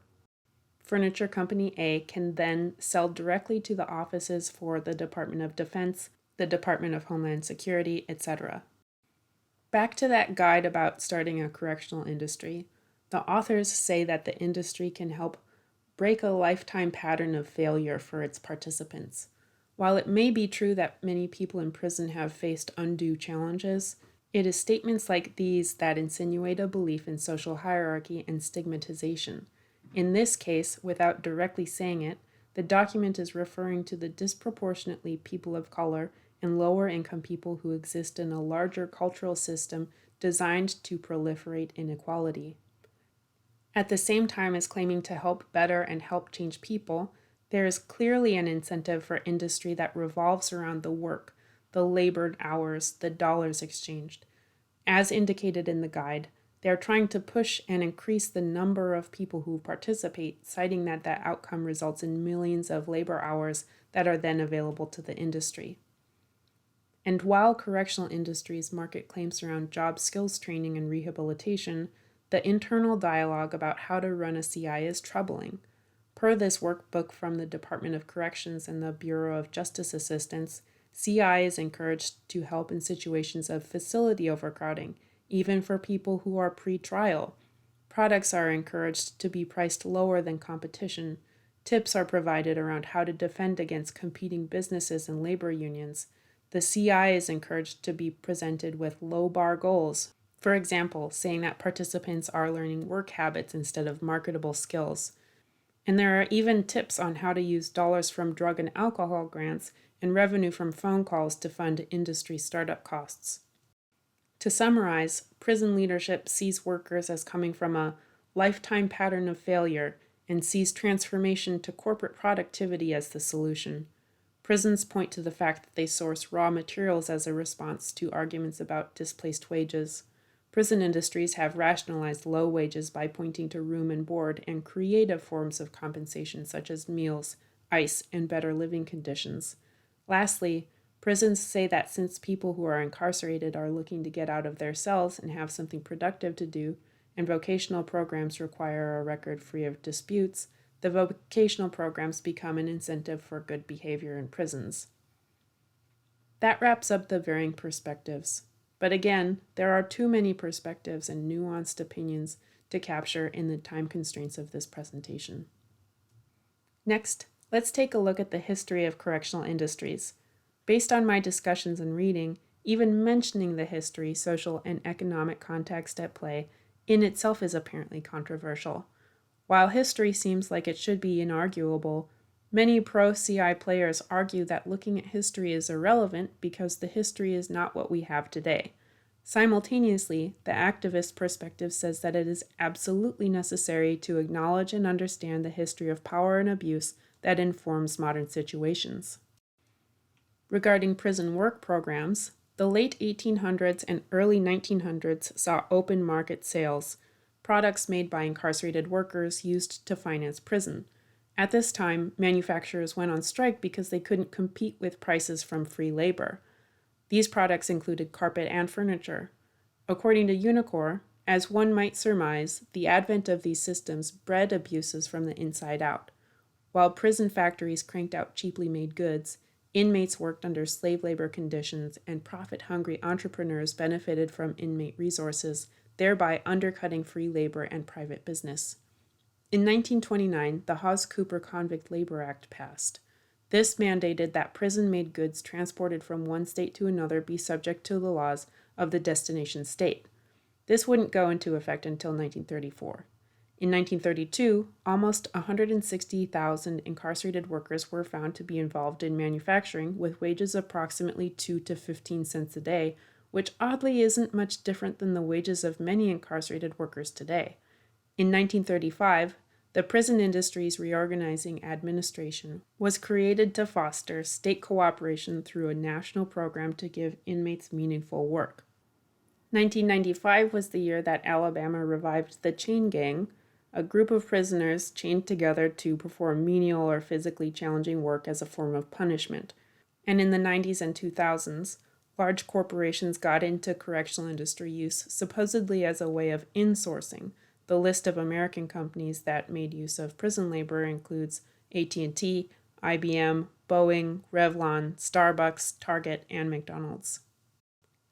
Furniture Company A can then sell directly to the offices for the Department of Defense, the Department of Homeland Security, etc. Back to that guide about starting a correctional industry, the authors say that the industry can help break a lifetime pattern of failure for its participants. While it may be true that many people in prison have faced undue challenges, it is statements like these that insinuate a belief in social hierarchy and stigmatization. In this case, without directly saying it, the document is referring to the disproportionately people of color and lower income people who exist in a larger cultural system designed to proliferate inequality. At the same time as claiming to help better and help change people, there is clearly an incentive for industry that revolves around the work, the labored hours, the dollars exchanged. As indicated in the guide, they are trying to push and increase the number of people who participate, citing that that outcome results in millions of labor hours that are then available to the industry. And while correctional industries market claims around job skills training and rehabilitation, the internal dialogue about how to run a CI is troubling. Per this workbook from the Department of Corrections and the Bureau of Justice Assistance, CI is encouraged to help in situations of facility overcrowding, even for people who are pre-trial. Products are encouraged to be priced lower than competition. Tips are provided around how to defend against competing businesses and labor unions. The CI is encouraged to be presented with low-bar goals. For example, saying that participants are learning work habits instead of marketable skills. And there are even tips on how to use dollars from drug and alcohol grants and revenue from phone calls to fund industry startup costs. To summarize, prison leadership sees workers as coming from a lifetime pattern of failure and sees transformation to corporate productivity as the solution. Prisons point to the fact that they source raw materials as a response to arguments about displaced wages. Prison industries have rationalized low wages by pointing to room and board and creative forms of compensation such as meals, ice, and better living conditions. Lastly, prisons say that since people who are incarcerated are looking to get out of their cells and have something productive to do, and vocational programs require a record free of disputes, the vocational programs become an incentive for good behavior in prisons. That wraps up the varying perspectives. But again, there are too many perspectives and nuanced opinions to capture in the time constraints of this presentation. Next, let's take a look at the history of correctional industries. Based on my discussions and reading, even mentioning the history, social, and economic context at play in itself is apparently controversial. While history seems like it should be inarguable, many pro-CI players argue that looking at history is irrelevant because the history is not what we have today. Simultaneously, the activist perspective says that it is absolutely necessary to acknowledge and understand the history of power and abuse that informs modern situations. Regarding prison work programs, the late 1800s and early 1900s saw open market sales, products made by incarcerated workers used to finance prison. At this time, manufacturers went on strike because they couldn't compete with prices from free labor. These products included carpet and furniture. According to Unicor, as one might surmise, the advent of these systems bred abuses from the inside out. While prison factories cranked out cheaply made goods, inmates worked under slave labor conditions, and profit-hungry entrepreneurs benefited from inmate resources, thereby undercutting free labor and private business. In 1929, the Hawes-Cooper Convict Labor Act passed. This mandated that prison-made goods transported from one state to another be subject to the laws of the destination state. This wouldn't go into effect until 1934. In 1932, almost 160,000 incarcerated workers were found to be involved in manufacturing with wages approximately 2 to 15 cents a day, which oddly isn't much different than the wages of many incarcerated workers today. In 1935, the Prison Industries Reorganizing Administration was created to foster state cooperation through a national program to give inmates meaningful work. 1995 was the year that Alabama revived the chain gang, a group of prisoners chained together to perform menial or physically challenging work as a form of punishment. And in the 90s and 2000s, large corporations got into correctional industry use supposedly as a way of insourcing. The list of American companies that made use of prison labor includes AT&T, IBM, Boeing, Revlon, Starbucks, Target, and McDonald's.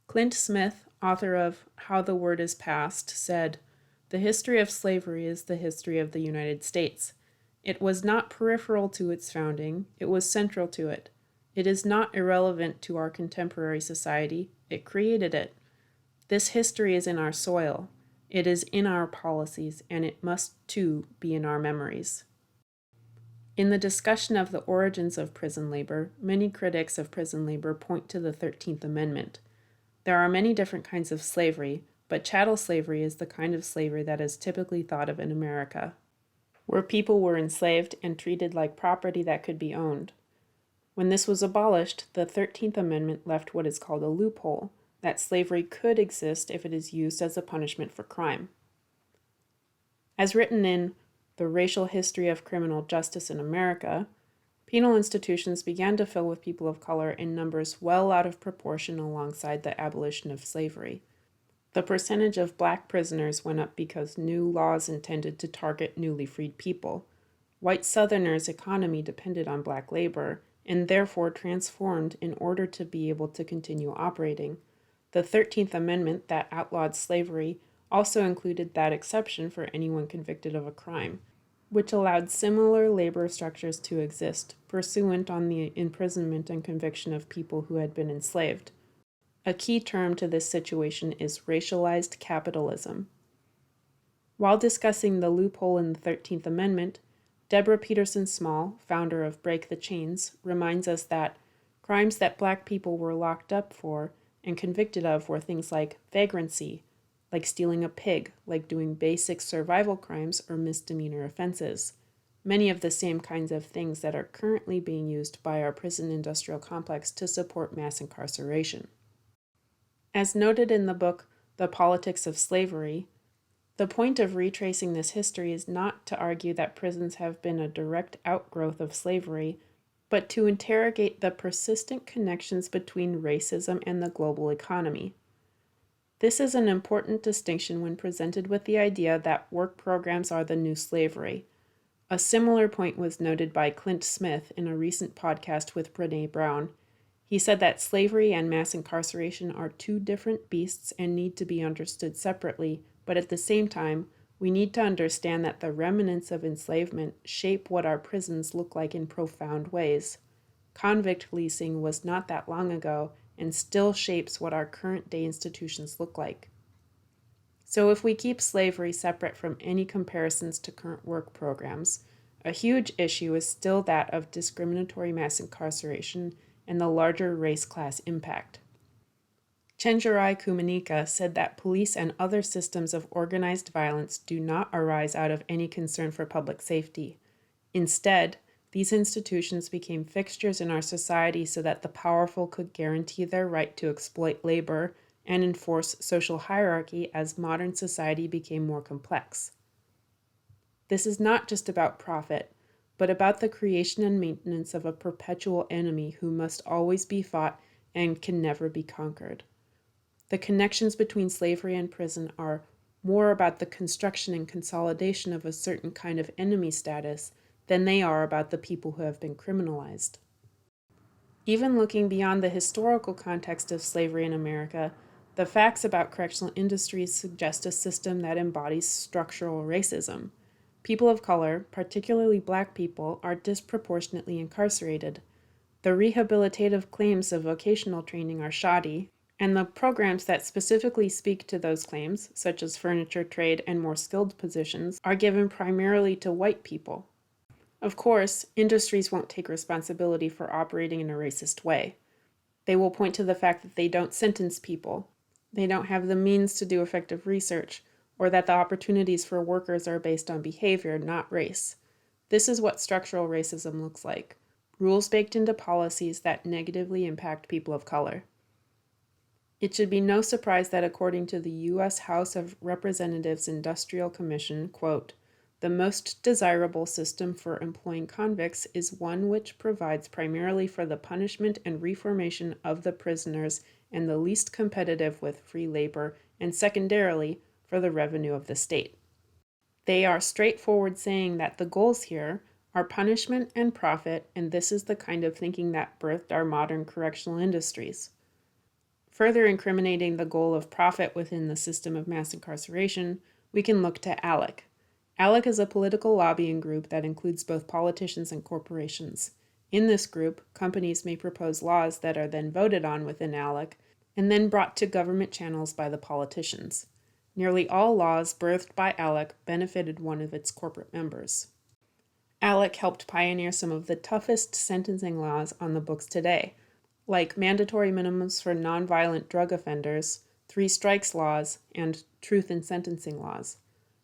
Clint Smith, author of How the Word is Passed, said, "The history of slavery is the history of the United States. It was not peripheral to its founding, it was central to it. It is not irrelevant to our contemporary society, it created it. This history is in our soil. It is in our policies, and it must, too, be in our memories." In the discussion of the origins of prison labor, many critics of prison labor point to the 13th Amendment. There are many different kinds of slavery, but chattel slavery is the kind of slavery that is typically thought of in America, where people were enslaved and treated like property that could be owned. When this was abolished, the 13th Amendment left what is called a loophole, that slavery could exist if it is used as a punishment for crime. As written in The Racial History of Criminal Justice in America, penal institutions began to fill with people of color in numbers well out of proportion alongside the abolition of slavery. The percentage of black prisoners went up because new laws intended to target newly freed people. White Southerners' economy depended on black labor, and therefore transformed in order to be able to continue operating. The 13th Amendment that outlawed slavery also included that exception for anyone convicted of a crime, which allowed similar labor structures to exist, pursuant on the imprisonment and conviction of people who had been enslaved. A key term to this situation is racialized capitalism. While discussing the loophole in the 13th Amendment, Deborah Peterson Small, founder of Break the Chains, reminds us that crimes that black people were locked up for and convicted of were things like vagrancy, like stealing a pig, like doing basic survival crimes or misdemeanor offenses, many of the same kinds of things that are currently being used by our prison industrial complex to support mass incarceration. As noted in the book, The Politics of Slavery, the point of retracing this history is not to argue that prisons have been a direct outgrowth of slavery, but to interrogate the persistent connections between racism and the global economy. This is an important distinction when presented with the idea that work programs are the new slavery. A similar point was noted by Clint Smith in a recent podcast with Brené Brown. He said that slavery and mass incarceration are two different beasts and need to be understood separately, but at the same time, we need to understand that the remnants of enslavement shape what our prisons look like in profound ways. Convict leasing was not that long ago and still shapes what our current day institutions look like. So if we keep slavery separate from any comparisons to current work programs, a huge issue is still that of discriminatory mass incarceration and the larger race-class impact. Chenjerai Kumanyika said that police and other systems of organized violence do not arise out of any concern for public safety. Instead, these institutions became fixtures in our society so that the powerful could guarantee their right to exploit labor and enforce social hierarchy as modern society became more complex. This is not just about profit, but about the creation and maintenance of a perpetual enemy who must always be fought and can never be conquered. The connections between slavery and prison are more about the construction and consolidation of a certain kind of enemy status than they are about the people who have been criminalized. Even looking beyond the historical context of slavery in America, the facts about correctional industries suggest a system that embodies structural racism. People of color, particularly Black people, are disproportionately incarcerated. The rehabilitative claims of vocational training are shoddy, and the programs that specifically speak to those claims, such as furniture trade and more skilled positions, are given primarily to white people. Of course, industries won't take responsibility for operating in a racist way. They will point to the fact that they don't sentence people, they don't have the means to do effective research, or that the opportunities for workers are based on behavior, not race. This is what structural racism looks like: rules baked into policies that negatively impact people of color. It should be no surprise that according to the U.S. House of Representatives Industrial Commission, quote, "The most desirable system for employing convicts is one which provides primarily for the punishment and reformation of the prisoners and the least competitive with free labor, and secondarily, for the revenue of the state." They are straightforward saying that the goals here are punishment and profit, and this is the kind of thinking that birthed our modern correctional industries. Further incriminating the goal of profit within the system of mass incarceration, we can look to ALEC. ALEC is a political lobbying group that includes both politicians and corporations. In this group, companies may propose laws that are then voted on within ALEC and then brought to government channels by the politicians. Nearly all laws birthed by ALEC benefited one of its corporate members. ALEC helped pioneer some of the toughest sentencing laws on the books today, like mandatory minimums for nonviolent drug offenders, 3 strikes laws, and truth in sentencing laws.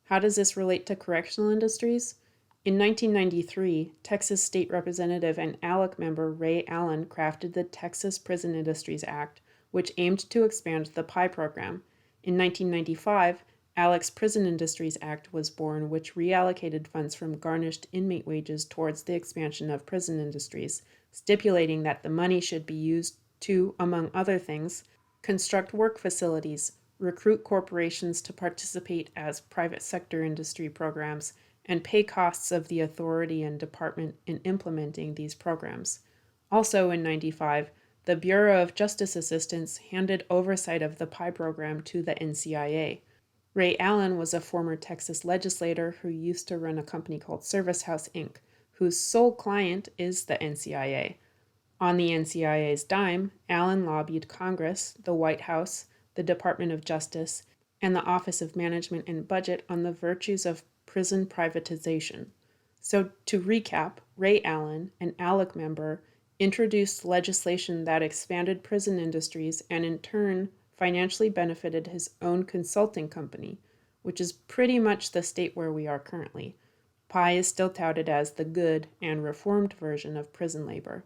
How does this relate to correctional industries? In 1993, Texas State Representative and ALEC member Ray Allen crafted the Texas Prison Industries Act, which aimed to expand the PI program. In 1995, ALEC's Prison Industries Act was born, which reallocated funds from garnished inmate wages towards the expansion of prison industries, stipulating that the money should be used to, among other things, construct work facilities, recruit corporations to participate as private sector industry programs, and pay costs of the authority and department in implementing these programs. Also in 95, the Bureau of Justice Assistance handed oversight of the PI program to the NCIA. Ray Allen was a former Texas legislator who used to run a company called Service House, Inc., whose sole client is the NCIA. On the NCIA's dime, Allen lobbied Congress, the White House, the Department of Justice, and the Office of Management and Budget on the virtues of prison privatization. So to recap, Ray Allen, an ALEC member, introduced legislation that expanded prison industries and in turn financially benefited his own consulting company, which is pretty much the state where we are currently. PI is still touted as the good and reformed version of prison labor.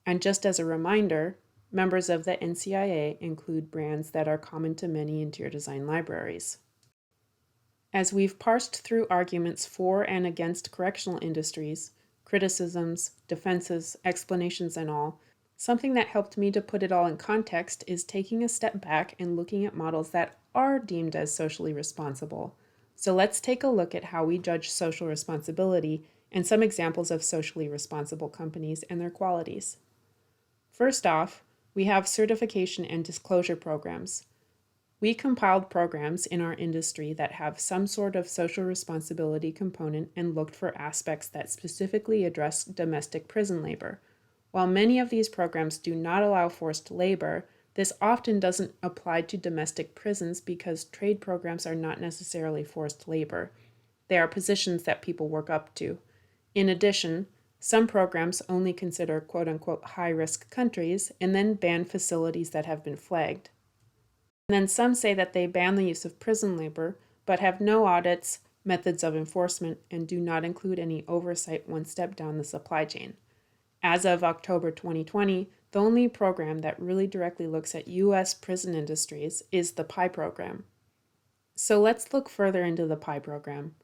And just as a reminder, members of the NCIA include brands that are common to many interior design libraries. As we've parsed through arguments for and against correctional industries, criticisms, defenses, explanations, and all, something that helped me to put it all in context is taking a step back and looking at models that are deemed as socially responsible. So let's take a look at how we judge social responsibility and some examples of socially responsible companies and their qualities. First off, we have certification and disclosure programs. We compiled programs in our industry that have some sort of social responsibility component and looked for aspects that specifically address domestic prison labor. While many of these programs do not allow forced labor, this often doesn't apply to domestic prisons because trade programs are not necessarily forced labor. They are positions that people work up to. In addition, some programs only consider quote-unquote high-risk countries and then ban facilities that have been flagged. And then some say that they ban the use of prison labor, but have no audits, methods of enforcement, and do not include any oversight one step down the supply chain. As of October 2020, the only program that really directly looks at U.S. prison industries is the PI program. So let's look further into the PI program.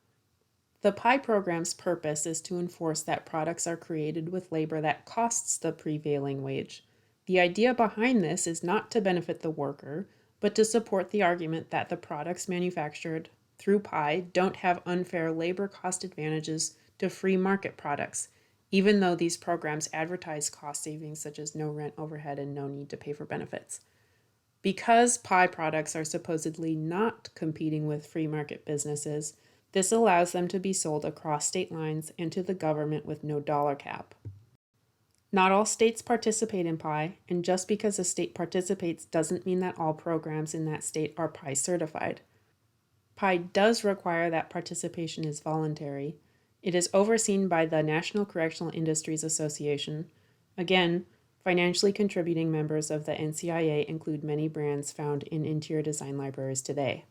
The PI program's purpose is to enforce that products are created with labor that costs the prevailing wage. The idea behind this is not to benefit the worker, but to support the argument that the products manufactured through PI don't have unfair labor cost advantages to free market products, even though these programs advertise cost savings such as no rent overhead and no need to pay for benefits. Because PI products are supposedly not competing with free market businesses, this allows them to be sold across state lines and to the government with no dollar cap. Not all states participate in PI, and just because a state participates doesn't mean that all programs in that state are PI certified. PI does require that participation is voluntary. It is overseen by the National Correctional Industries Association. Again, financially contributing members of the NCIA include many brands found in interior design libraries today.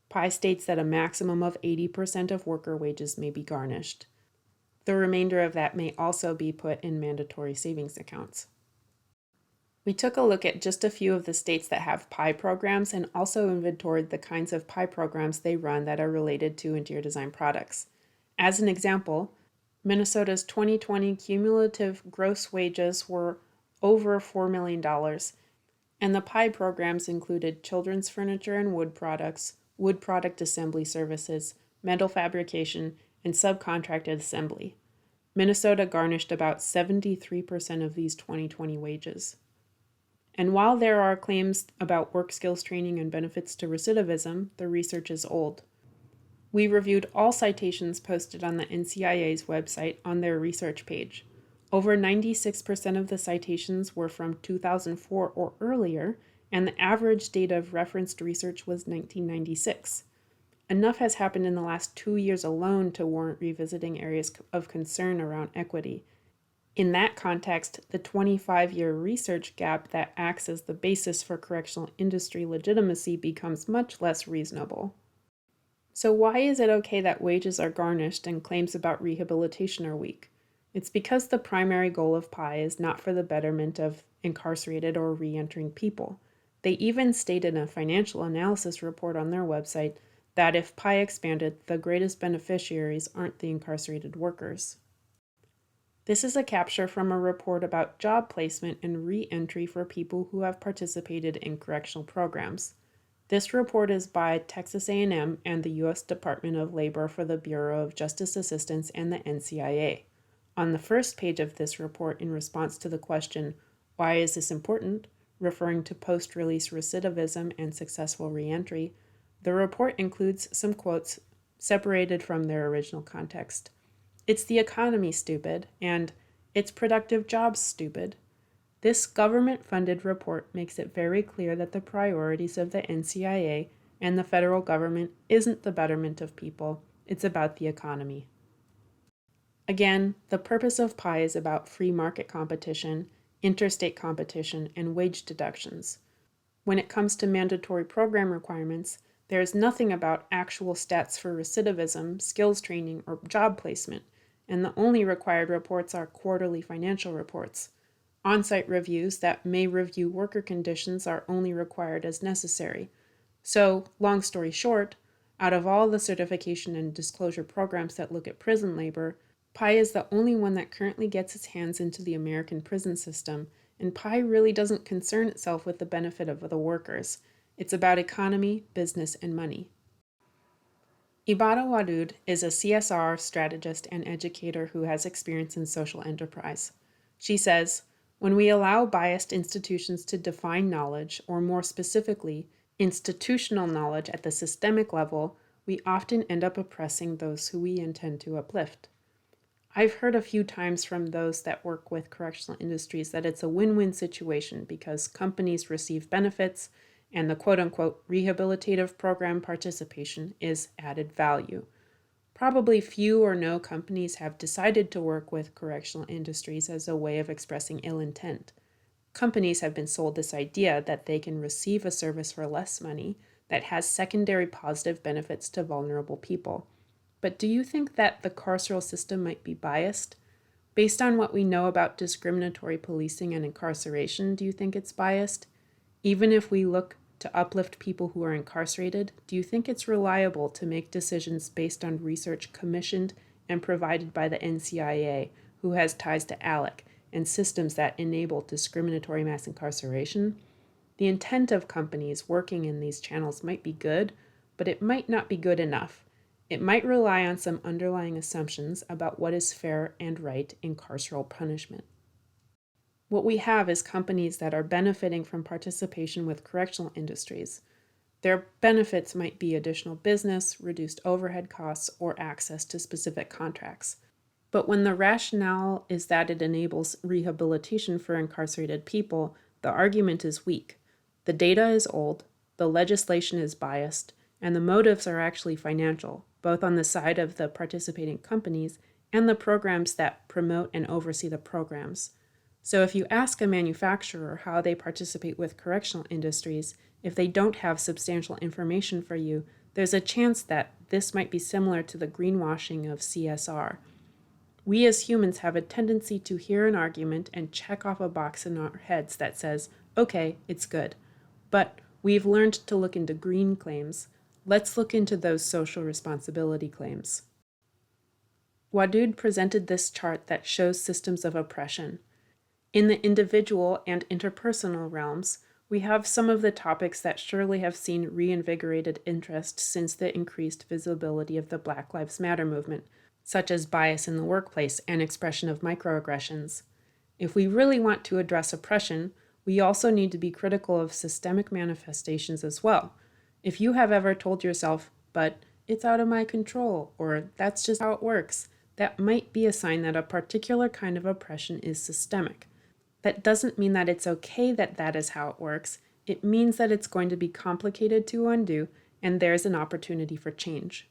PI states that a maximum of 80% of worker wages may be garnished. The remainder of that may also be put in mandatory savings accounts. We took a look at just a few of the states that have PI programs and also inventoried the kinds of PI programs they run that are related to interior design products. As an example, Minnesota's 2020 cumulative gross wages were over $4 million, and the PI programs included children's furniture and wood products, wood product assembly services, metal fabrication, and subcontracted assembly. Minnesota garnished about 73% of these 2020 wages. And while there are claims about work skills training and benefits to recidivism, the research is old. We reviewed all citations posted on the NCIA's website on their research page. Over 96% of the citations were from 2004 or earlier, and the average date of referenced research was 1996. Enough has happened in the last 2 years alone to warrant revisiting areas of concern around equity. In that context, the 25-year research gap that acts as the basis for correctional industry legitimacy becomes much less reasonable. So why is it okay that wages are garnished and claims about rehabilitation are weak? It's because the primary goal of PI is not for the betterment of incarcerated or re-entering people. They even state in a financial analysis report on their website that if PI expanded, the greatest beneficiaries aren't the incarcerated workers. This is a capture from a report about job placement and re-entry for people who have participated in correctional programs. This report is by Texas A&M and the U.S. Department of Labor for the Bureau of Justice Assistance and the NCIA. On the first page of this report, in response to the question, "Why is this important?" referring to post-release recidivism and successful re-entry, the report includes some quotes separated from their original context. "It's the economy, stupid," and "It's productive jobs, stupid." This government-funded report makes it very clear that the priorities of the NCIA and the federal government isn't the betterment of people, it's about the economy. Again, the purpose of PI is about free market competition, interstate competition, and wage deductions. When it comes to mandatory program requirements, There's nothing about actual stats for recidivism, skills training, or job placement, and the only required reports are quarterly financial reports. On-site reviews that may review worker conditions are only required as necessary. So, long story short, out of all the certification and disclosure programs that look at prison labor, PI is the only one that currently gets its hands into the American prison system, and PI really doesn't concern itself with the benefit of the workers. It's about economy, business, and money. Ibada Wadud is a CSR strategist and educator who has experience in social enterprise. She says, when we allow biased institutions to define knowledge, or more specifically, institutional knowledge at the systemic level, we often end up oppressing those who we intend to uplift. I've heard a few times from those that work with correctional industries that it's a win-win situation because companies receive benefits and the quote-unquote rehabilitative program participation is added value. Probably few or no companies have decided to work with correctional industries as a way of expressing ill intent. Companies have been sold this idea that they can receive a service for less money that has secondary positive benefits to vulnerable people. But do you think that the carceral system might be biased? Based on what we know about discriminatory policing and incarceration, do you think it's biased? Even if we look to uplift people who are incarcerated, do you think it's reliable to make decisions based on research commissioned and provided by the NCIA, who has ties to ALEC, and systems that enable discriminatory mass incarceration? The intent of companies working in these channels might be good, but it might not be good enough. It might rely on some underlying assumptions about what is fair and right in carceral punishment. What we have is companies that are benefiting from participation with correctional industries. Their benefits might be additional business, reduced overhead costs, or access to specific contracts. But when the rationale is that it enables rehabilitation for incarcerated people, the argument is weak. The data is old, the legislation is biased, and the motives are actually financial, both on the side of the participating companies and the programs that promote and oversee the programs. So if you ask a manufacturer how they participate with correctional industries, if they don't have substantial information for you, there's a chance that this might be similar to the greenwashing of CSR. We as humans have a tendency to hear an argument and check off a box in our heads that says, okay, it's good. But we've learned to look into green claims. Let's look into those social responsibility claims. Wadud presented this chart that shows systems of oppression. In the individual and interpersonal realms, we have some of the topics that surely have seen reinvigorated interest since the increased visibility of the Black Lives Matter movement, such as bias in the workplace and expression of microaggressions. If we really want to address oppression, we also need to be critical of systemic manifestations as well. If you have ever told yourself, but it's out of my control, or that's just how it works, that might be a sign that a particular kind of oppression is systemic. That doesn't mean that it's okay that that is how it works. It means that it's going to be complicated to undo, and there's an opportunity for change.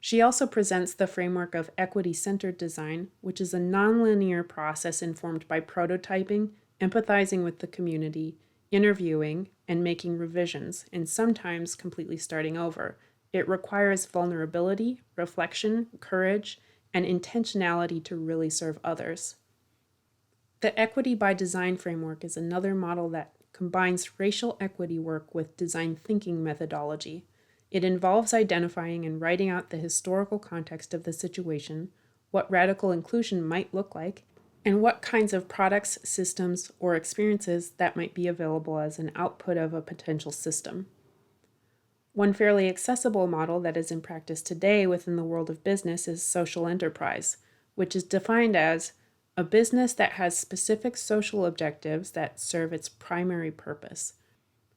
She also presents the framework of equity-centered design, which is a nonlinear process informed by prototyping, empathizing with the community, interviewing, and making revisions, and sometimes completely starting over. It requires vulnerability, reflection, courage, and intentionality to really serve others. The equity by design framework is another model that combines racial equity work with design thinking methodology. It involves identifying and writing out the historical context of the situation, what radical inclusion might look like, and what kinds of products, systems, or experiences that might be available as an output of a potential system. One fairly accessible model that is in practice today within the world of business is social enterprise, which is defined as a business that has specific social objectives that serve its primary purpose.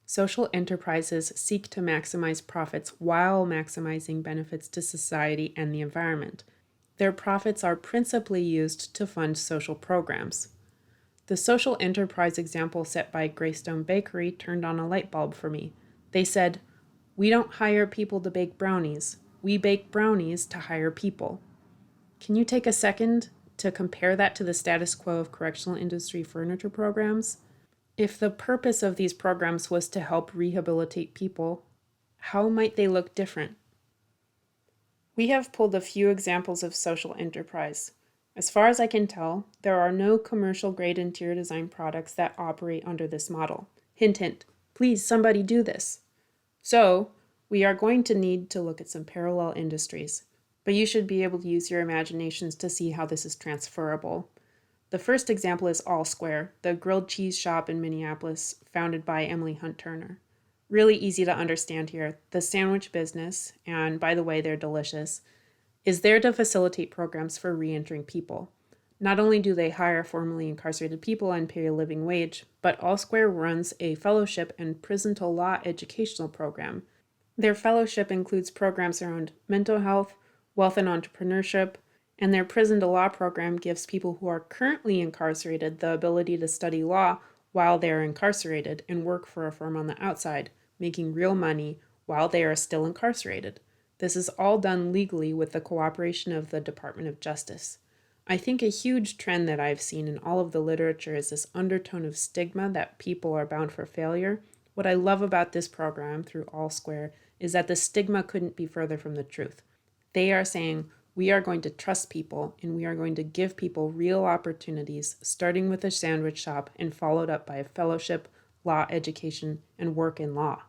Social enterprises seek to maximize profits while maximizing benefits to society and the environment. Their profits are principally used to fund social programs. The social enterprise example set by Greystone Bakery turned on a light bulb for me. They said, "We don't hire people to bake brownies. We bake brownies to hire people." Can you take a second to compare that to the status quo of correctional industry furniture programs? If the purpose of these programs was to help rehabilitate people, How might they look different? We have pulled a few examples of social enterprise. As far as I can tell, there are no commercial-grade interior design products that operate under this model. Hint, hint, please somebody do this. So, we are going to need to look at some parallel industries, but you should be able to use your imaginations to see how this is transferable. The first example is All Square, the grilled cheese shop in Minneapolis, founded by Emily Hunt Turner. Really easy to understand here. The sandwich business, and by the way, they're delicious, is there to facilitate programs for re-entering people. Not only do they hire formerly incarcerated people and pay a living wage, but All Square runs a fellowship and prison to law educational program. Their fellowship includes programs around mental health, wealth and entrepreneurship, and their prison to law program gives people who are currently incarcerated the ability to study law while they are incarcerated and work for a firm on the outside, making real money while they are still incarcerated. This is all done legally with the cooperation of the Department of Justice. I think a huge trend that I've seen in all of the literature is this undertone of stigma that people are bound for failure. What I love about this program through All Square is that the stigma couldn't be further from the truth. They are saying, we are going to trust people and we are going to give people real opportunities, starting with a sandwich shop and followed up by a fellowship, law education, and work in law.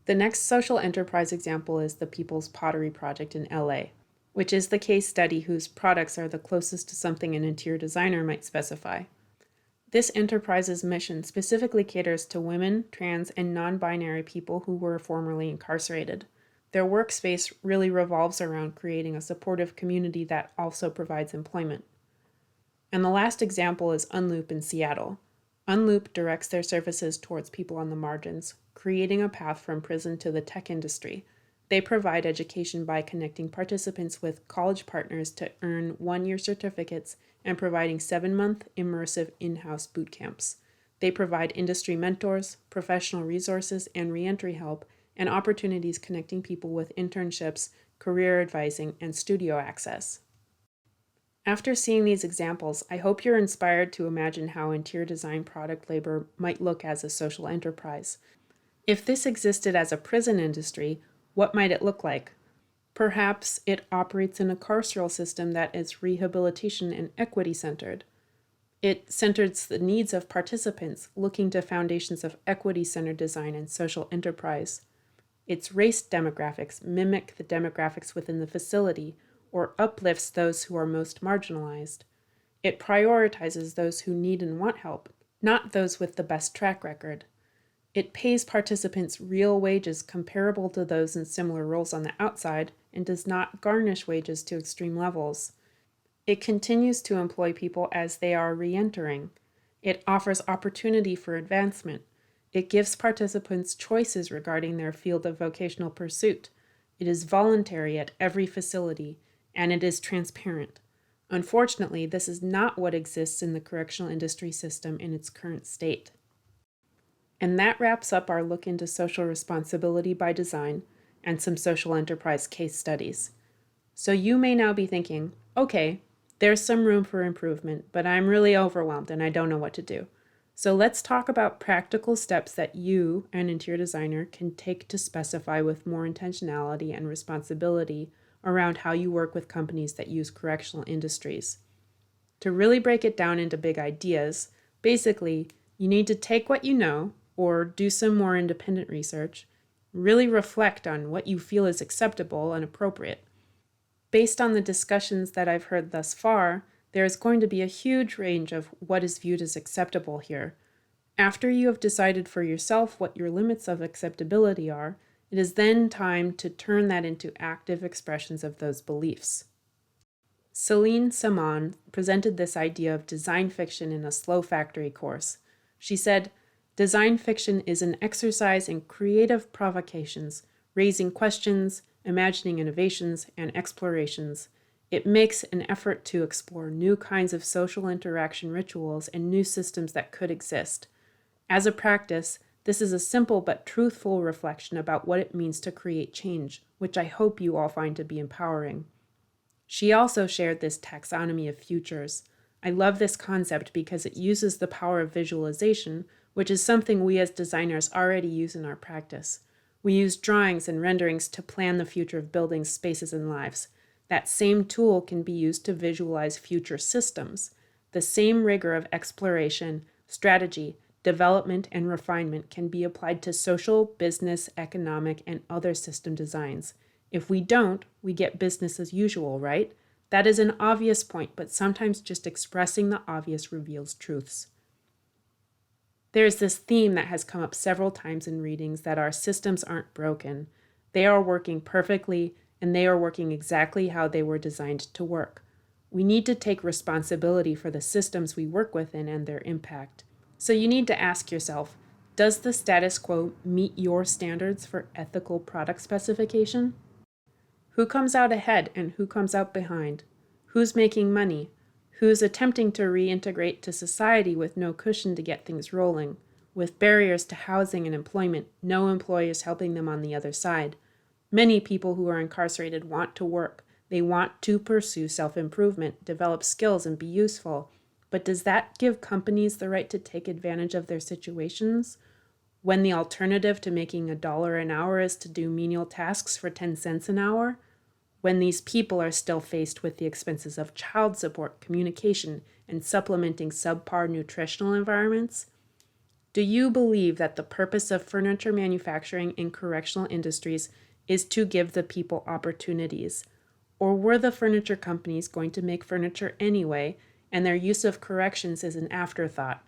The next social enterprise example is the People's Pottery Project in LA, which is the case study whose products are the closest to something an interior designer might specify. This enterprise's mission specifically caters to women, trans, and non-binary people who were formerly incarcerated. Their workspace really revolves around creating a supportive community that also provides employment. And the last example is Unloop in Seattle. Unloop directs their services towards people on the margins, creating a path from prison to the tech industry. They provide education by connecting participants with college partners to earn one-year certificates and providing 7-month immersive in-house boot camps. They provide industry mentors, professional resources, and reentry help, and opportunities connecting people with internships, career advising, and studio access. After seeing these examples, I hope you're inspired to imagine how interior design product labor might look as a social enterprise. If this existed as a prison industry, what might it look like? Perhaps it operates in a carceral system that is rehabilitation and equity centered. It centers the needs of participants, looking to foundations of equity-centered design and social enterprise. Its race demographics mimic the demographics within the facility or uplifts those who are most marginalized. It prioritizes those who need and want help, not those with the best track record. It pays participants real wages comparable to those in similar roles on the outside and does not garnish wages to extreme levels. It continues to employ people as they are re-entering. It offers opportunity for advancement. It gives participants choices regarding their field of vocational pursuit. It is voluntary at every facility, and it is transparent. Unfortunately, this is not what exists in the correctional industry system in its current state. And that wraps up our look into social responsibility by design and some social enterprise case studies. So you may now be thinking, okay, there's some room for improvement, but I'm really overwhelmed and I don't know what to do. So let's talk about practical steps that you, an interior designer, can take to specify with more intentionality and responsibility around how you work with companies that use correctional industries. To really break it down into big ideas, basically, you need to take what you know, or do some more independent research, really reflect on what you feel is acceptable and appropriate. Based on the discussions that I've heard thus far, there is going to be a huge range of what is viewed as acceptable here. After you have decided for yourself what your limits of acceptability are, it is then time to turn that into active expressions of those beliefs. Celine Saman presented this idea of design fiction in a Slow Factory course. She said, "Design fiction is an exercise in creative provocations, raising questions, imagining innovations, and explorations. It makes an effort to explore new kinds of social interaction rituals and new systems that could exist. As a practice, this is a simple but truthful reflection about what it means to create change, which I hope you all find to be empowering." She also shared this taxonomy of futures. I love this concept because it uses the power of visualization, which is something we as designers already use in our practice. We use drawings and renderings to plan the future of buildings, spaces, and lives. That same tool can be used to visualize future systems. The same rigor of exploration, strategy, development, and refinement can be applied to social, business, economic, and other system designs. If we don't, we get business as usual, right? That is an obvious point, but sometimes just expressing the obvious reveals truths. There's this theme that has come up several times in readings that our systems aren't broken. They are working perfectly, and they are working exactly how they were designed to work. We need to take responsibility for the systems we work within and their impact. So you need to ask yourself, does the status quo meet your standards for ethical product specification? Who comes out ahead and who comes out behind? Who's making money? Who's attempting to reintegrate to society with no cushion to get things rolling? With barriers to housing and employment, no employers helping them on the other side. Many people who are incarcerated want to work. They want to pursue self-improvement, develop skills, and be useful. But does that give companies the right to take advantage of their situations? When the alternative to making $1 an hour is to do menial tasks for 10 cents an hour? When these people are still faced with the expenses of child support, communication, and supplementing subpar nutritional environments? Do you believe that the purpose of furniture manufacturing in correctional industries is to give the people opportunities? Or were the furniture companies going to make furniture anyway, and their use of corrections is an afterthought?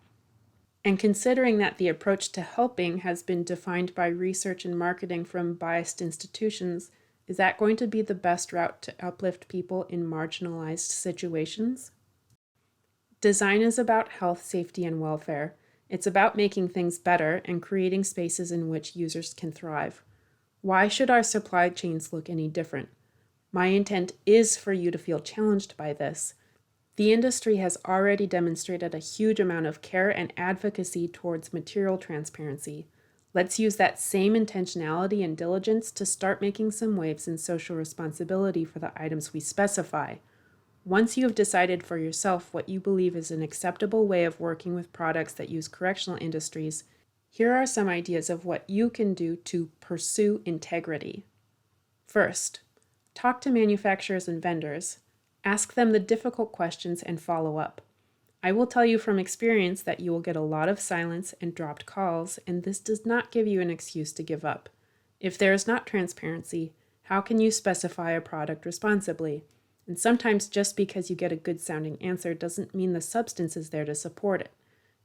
And considering that the approach to helping has been defined by research and marketing from biased institutions, is that going to be the best route to uplift people in marginalized situations? Design is about health, safety, and welfare. It's about making things better and creating spaces in which users can thrive. Why should our supply chains look any different? My intent is for you to feel challenged by this. The industry has already demonstrated a huge amount of care and advocacy towards material transparency. Let's use that same intentionality and diligence to start making some waves in social responsibility for the items we specify. Once you have decided for yourself what you believe is an acceptable way of working with products that use correctional industries, here are some ideas of what you can do to pursue integrity. First, talk to manufacturers and vendors. Ask them the difficult questions and follow up. I will tell you from experience that you will get a lot of silence and dropped calls, and this does not give you an excuse to give up. If there is not transparency, how can you specify a product responsibly? And sometimes just because you get a good sounding answer doesn't mean the substance is there to support it.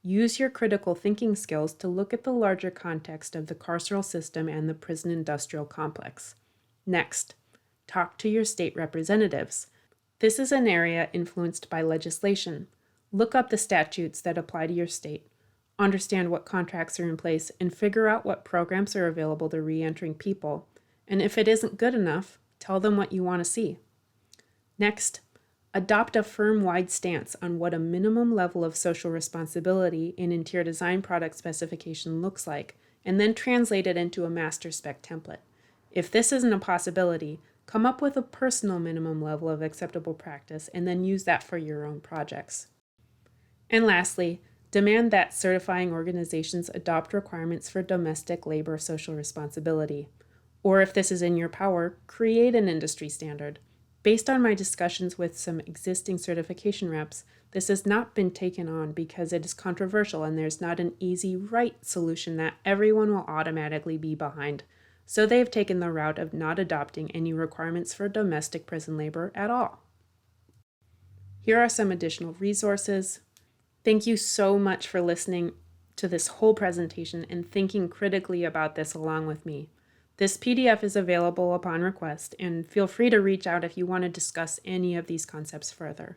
Use your critical thinking skills to look at the larger context of the carceral system and the prison industrial complex. Next, talk to your state representatives. This is an area influenced by legislation. Look up the statutes that apply to your state, understand what contracts are in place, and figure out what programs are available to re-entering people. And if it isn't good enough, tell them what you want to see. Next, adopt a firm-wide stance on what a minimum level of social responsibility in interior design product specification looks like, and then translate it into a master spec template. If this isn't a possibility, come up with a personal minimum level of acceptable practice and then use that for your own projects. And lastly, demand that certifying organizations adopt requirements for domestic labor social responsibility. Or if this is in your power, create an industry standard. Based on my discussions with some existing certification reps, this has not been taken on because it is controversial and there's not an easy right solution that everyone will automatically be behind. So they've taken the route of not adopting any requirements for domestic prison labor at all. Here are some additional resources. Thank you so much for listening to this whole presentation and thinking critically about this along with me. This PDF is available upon request, and feel free to reach out if you want to discuss any of these concepts further.